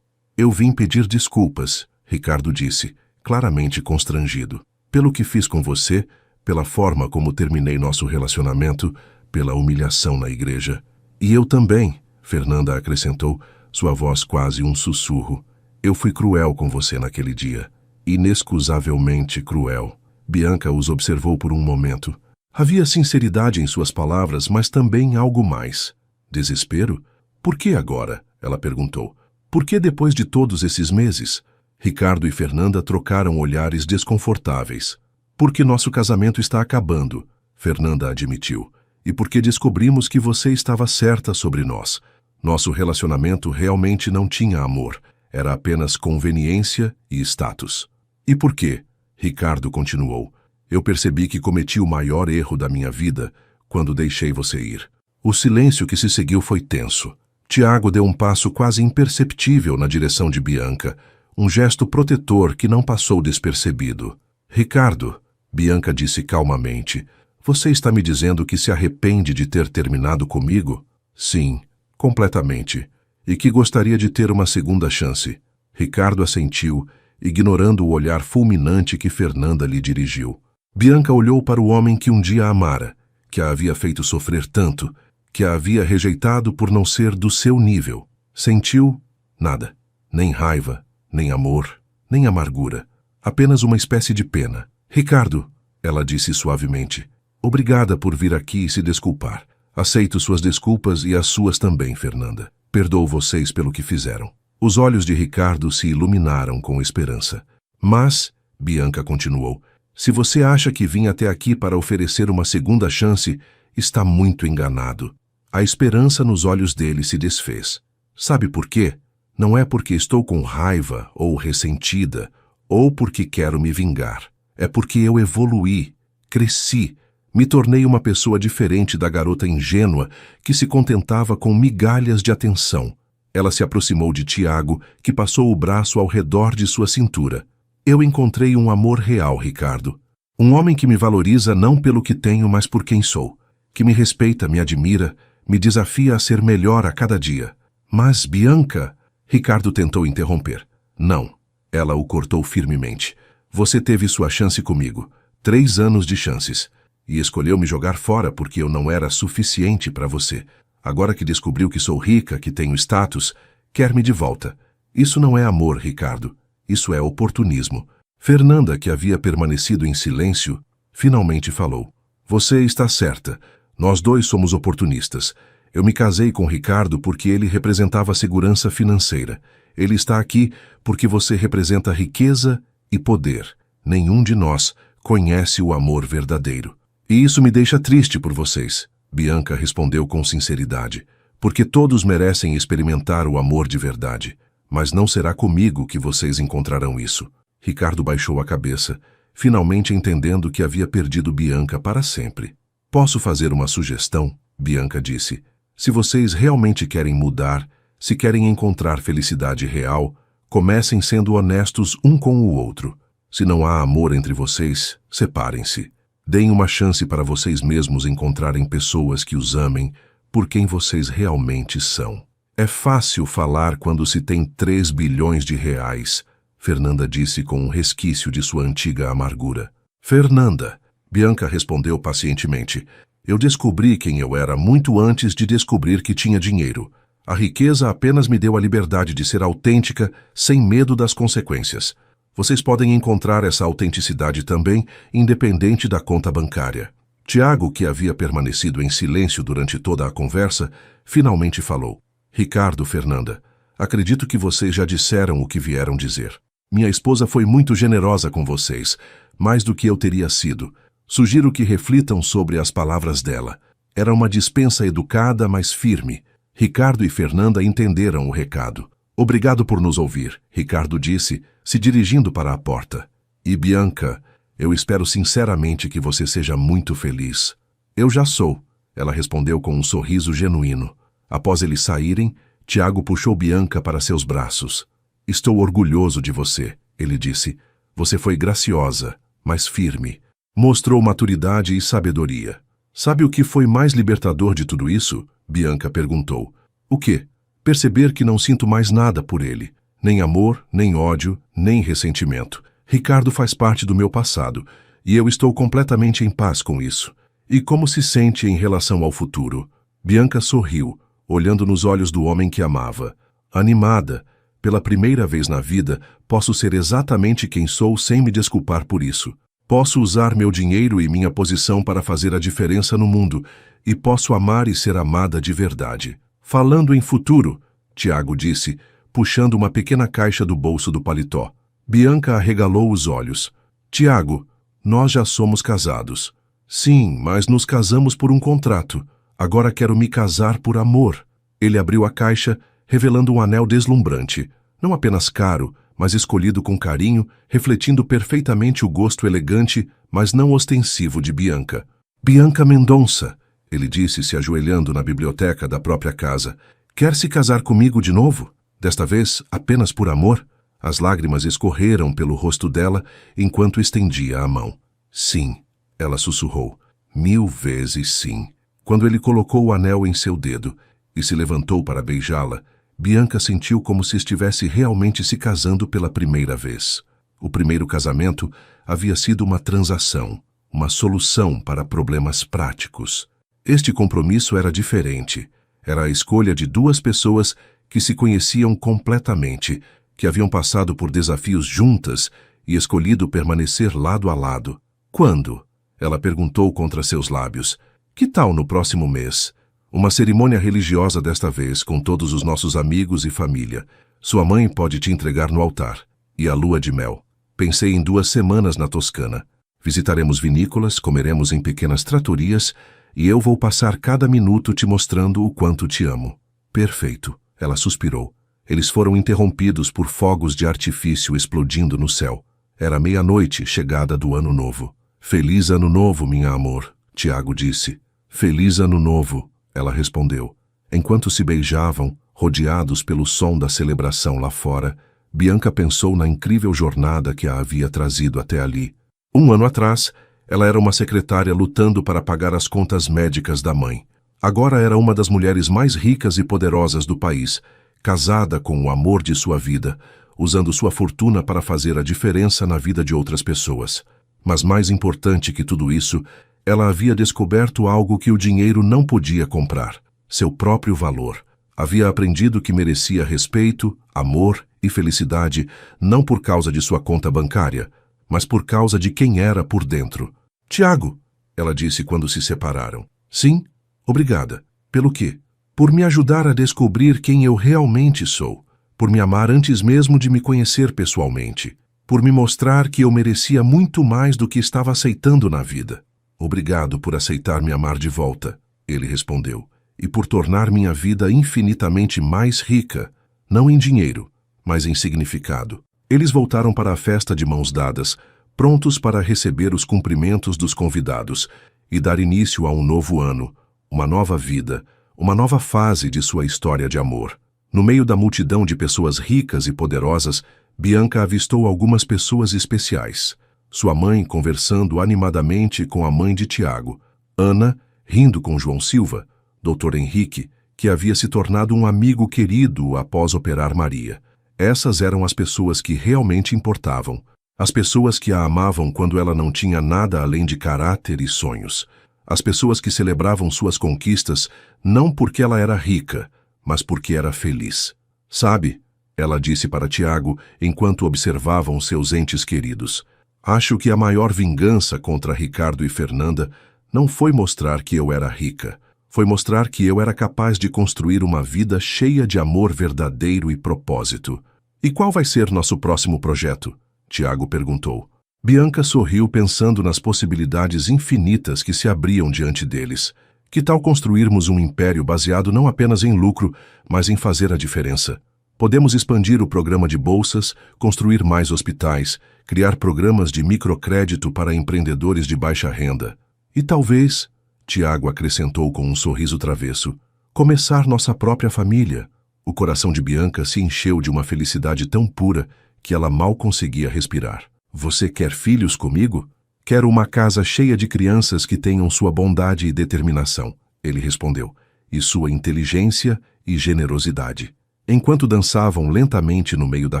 Eu vim pedir desculpas, Ricardo disse, claramente constrangido. Pelo que fiz com você, pela forma como terminei nosso relacionamento, pela humilhação na igreja. E eu também, Fernanda acrescentou, sua voz quase um sussurro. Eu fui cruel com você naquele dia. Inexcusavelmente cruel. Bianca os observou por um momento. Havia sinceridade em suas palavras, mas também algo mais. Desespero? Por que agora? Ela perguntou. Por que depois de todos esses meses? Ricardo e Fernanda trocaram olhares desconfortáveis. Porque nosso casamento está acabando, Fernanda admitiu. E porque descobrimos que você estava certa sobre nós. Nosso relacionamento realmente não tinha amor. Era apenas conveniência e status. E por quê? Ricardo continuou. Eu percebi que cometi o maior erro da minha vida quando deixei você ir. O silêncio que se seguiu foi tenso. Tiago deu um passo quase imperceptível na direção de Bianca, um gesto protetor que não passou despercebido. Ricardo, Bianca disse calmamente, você está me dizendo que se arrepende de ter terminado comigo? Sim, completamente. E que gostaria de ter uma segunda chance. Ricardo assentiu, ignorando o olhar fulminante que Fernanda lhe dirigiu. Bianca olhou para o homem que um dia a amara, que a havia feito sofrer tanto, que a havia rejeitado por não ser do seu nível. Sentiu nada, nem raiva, nem amor, nem amargura, apenas uma espécie de pena. Ricardo, ela disse suavemente, obrigada por vir aqui e se desculpar. Aceito suas desculpas e as suas também, Fernanda. Perdoo vocês pelo que fizeram. Os olhos de Ricardo se iluminaram com esperança. Mas, Bianca continuou, se você acha que vim até aqui para oferecer uma segunda chance, está muito enganado. A esperança nos olhos dele se desfez. Sabe por quê? Não é porque estou com raiva ou ressentida, ou porque quero me vingar. É porque eu evoluí, cresci, me tornei uma pessoa diferente da garota ingênua que se contentava com migalhas de atenção. Ela se aproximou de Tiago, que passou o braço ao redor de sua cintura. Eu encontrei um amor real, Ricardo. Um homem que me valoriza não pelo que tenho, mas por quem sou. Que me respeita, me admira, me desafia a ser melhor a cada dia. Mas, Bianca... Ricardo tentou interromper. Não. Ela o cortou firmemente. Você teve sua chance comigo. 3 anos de chances. E escolheu me jogar fora porque eu não era suficiente para você. Agora que descobriu que sou rica, que tenho status, quer me de volta. Isso não é amor, Ricardo. Isso é oportunismo. Fernanda, que havia permanecido em silêncio, finalmente falou. Você está certa. Nós dois somos oportunistas. Eu me casei com Ricardo porque ele representava segurança financeira. Ele está aqui porque você representa riqueza e poder. Nenhum de nós conhece o amor verdadeiro. E isso me deixa triste por vocês, Bianca respondeu com sinceridade, porque todos merecem experimentar o amor de verdade. Mas não será comigo que vocês encontrarão isso. Ricardo baixou a cabeça, finalmente entendendo que havia perdido Bianca para sempre. Posso fazer uma sugestão? Bianca disse. Se vocês realmente querem mudar, se querem encontrar felicidade real, comecem sendo honestos um com o outro. Se não há amor entre vocês, separem-se. Deem uma chance para vocês mesmos encontrarem pessoas que os amem por quem vocês realmente são. É fácil falar quando se tem 3 bilhões de reais, Fernanda disse com um resquício de sua antiga amargura. Fernanda, Bianca respondeu pacientemente, eu descobri quem eu era muito antes de descobrir que tinha dinheiro. A riqueza apenas me deu a liberdade de ser autêntica, sem medo das consequências. Vocês podem encontrar essa autenticidade também, independente da conta bancária. Tiago, que havia permanecido em silêncio durante toda a conversa, finalmente falou. Ricardo, Fernanda, acredito que vocês já disseram o que vieram dizer. Minha esposa foi muito generosa com vocês, mais do que eu teria sido. Sugiro que reflitam sobre as palavras dela. Era uma dispensa educada, mas firme. Ricardo e Fernanda entenderam o recado. Obrigado por nos ouvir, Ricardo disse, se dirigindo para a porta. E Bianca, eu espero sinceramente que você seja muito feliz. Eu já sou, ela respondeu com um sorriso genuíno. Após eles saírem, Tiago puxou Bianca para seus braços. Estou orgulhoso de você, ele disse. Você foi graciosa, mas firme. Mostrou maturidade e sabedoria. Sabe o que foi mais libertador de tudo isso? Bianca perguntou. O quê? Perceber que não sinto mais nada por ele. Nem amor, nem ódio, nem ressentimento. Ricardo faz parte do meu passado, e eu estou completamente em paz com isso. E como se sente em relação ao futuro? Bianca sorriu, olhando nos olhos do homem que amava. Animada, pela primeira vez na vida, posso ser exatamente quem sou sem me desculpar por isso. Posso usar meu dinheiro e minha posição para fazer a diferença no mundo, e posso amar e ser amada de verdade. Falando em futuro, Tiago disse, puxando uma pequena caixa do bolso do paletó. Bianca arregalou os olhos. Tiago, nós já somos casados. Sim, mas nos casamos por um contrato. Agora quero me casar por amor. Ele abriu a caixa, revelando um anel deslumbrante, não apenas caro, mas escolhido com carinho, refletindo perfeitamente o gosto elegante, mas não ostensivo de Bianca. Bianca Mendonça, ele disse se ajoelhando na biblioteca da própria casa. Quer se casar comigo de novo? Desta vez, apenas por amor? As lágrimas escorreram pelo rosto dela enquanto estendia a mão. Sim, ela sussurrou. 1000 vezes sim. Quando ele colocou o anel em seu dedo e se levantou para beijá-la, Bianca sentiu como se estivesse realmente se casando pela primeira vez. O primeiro casamento havia sido uma transação, uma solução para problemas práticos. Este compromisso era diferente. Era a escolha de duas pessoas que se conheciam completamente, que haviam passado por desafios juntas e escolhido permanecer lado a lado. Quando? Ela perguntou contra seus lábios. Que tal no próximo mês? Uma cerimônia religiosa desta vez, com todos os nossos amigos e família. Sua mãe pode te entregar no altar. E a lua de mel. Pensei em 2 semanas na Toscana. Visitaremos vinícolas, comeremos em pequenas trattorias e eu vou passar cada minuto te mostrando o quanto te amo. Perfeito. Ela suspirou. Eles foram interrompidos por fogos de artifício explodindo no céu. Era meia-noite, chegada do Ano Novo. Feliz Ano Novo, minha amor, Tiago disse. Feliz Ano Novo, ela respondeu. Enquanto se beijavam, rodeados pelo som da celebração lá fora, Bianca pensou na incrível jornada que a havia trazido até ali. 1 ano atrás, ela era uma secretária lutando para pagar as contas médicas da mãe. Agora era uma das mulheres mais ricas e poderosas do país, casada com o amor de sua vida, usando sua fortuna para fazer a diferença na vida de outras pessoas. Mas mais importante que tudo isso, ela havia descoberto algo que o dinheiro não podia comprar: seu próprio valor. Havia aprendido que merecia respeito, amor e felicidade, não por causa de sua conta bancária, mas por causa de quem era por dentro. Tiago, ela disse quando se separaram. Sim, obrigada. Pelo quê? Por me ajudar a descobrir quem eu realmente sou. Por me amar antes mesmo de me conhecer pessoalmente. Por me mostrar que eu merecia muito mais do que estava aceitando na vida. Obrigado por aceitar me amar de volta, ele respondeu, e por tornar minha vida infinitamente mais rica, não em dinheiro, mas em significado. Eles voltaram para a festa de mãos dadas, prontos para receber os cumprimentos dos convidados e dar início a um novo ano, uma nova vida, uma nova fase de sua história de amor. No meio da multidão de pessoas ricas e poderosas, Bianca avistou algumas pessoas especiais. Sua mãe conversando animadamente com a mãe de Tiago, Ana rindo com João Silva, Dr. Henrique, que havia se tornado um amigo querido após operar Maria. Essas eram as pessoas que realmente importavam, as pessoas que a amavam quando ela não tinha nada além de caráter e sonhos, as pessoas que celebravam suas conquistas não porque ela era rica, mas porque era feliz. Sabe, ela disse para Tiago enquanto observavam seus entes queridos. Acho que a maior vingança contra Ricardo e Fernanda não foi mostrar que eu era rica. Foi mostrar que eu era capaz de construir uma vida cheia de amor verdadeiro e propósito. E qual vai ser nosso próximo projeto? Tiago perguntou. Bianca sorriu pensando nas possibilidades infinitas que se abriam diante deles. Que tal construirmos um império baseado não apenas em lucro, mas em fazer a diferença? Podemos expandir o programa de bolsas, construir mais hospitais, criar programas de microcrédito para empreendedores de baixa renda. E talvez, Tiago acrescentou com um sorriso travesso, começar nossa própria família. O coração de Bianca se encheu de uma felicidade tão pura que ela mal conseguia respirar. Você quer filhos comigo? Quero uma casa cheia de crianças que tenham sua bondade e determinação, ele respondeu, e sua inteligência e generosidade. Enquanto dançavam lentamente no meio da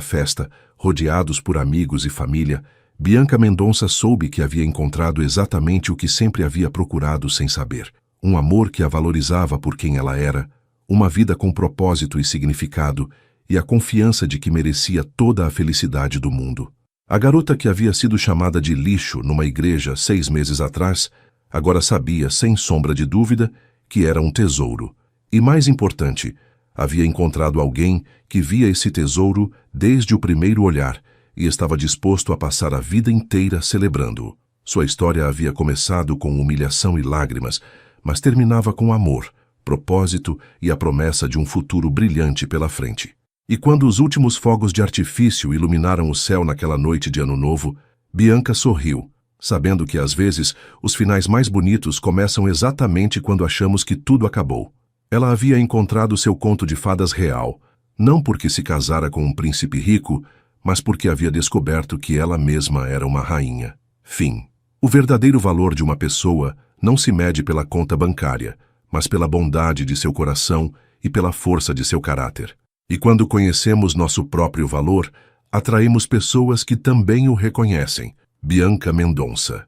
festa, rodeados por amigos e família, Bianca Mendonça soube que havia encontrado exatamente o que sempre havia procurado sem saber. Um amor que a valorizava por quem ela era, uma vida com propósito e significado, e a confiança de que merecia toda a felicidade do mundo. A garota que havia sido chamada de lixo numa igreja 6 meses atrás, agora sabia, sem sombra de dúvida, que era um tesouro. E mais importante, havia encontrado alguém que via esse tesouro desde o primeiro olhar e estava disposto a passar a vida inteira celebrando-o. Sua história havia começado com humilhação e lágrimas, mas terminava com amor, propósito e a promessa de um futuro brilhante pela frente. E quando os últimos fogos de artifício iluminaram o céu naquela noite de Ano Novo, Bianca sorriu, sabendo que às vezes os finais mais bonitos começam exatamente quando achamos que tudo acabou. Ela havia encontrado seu conto de fadas real, não porque se casara com um príncipe rico, mas porque havia descoberto que ela mesma era uma rainha. Fim. O verdadeiro valor de uma pessoa não se mede pela conta bancária, mas pela bondade de seu coração e pela força de seu caráter. E quando conhecemos nosso próprio valor, atraímos pessoas que também o reconhecem. Bianca Mendonça.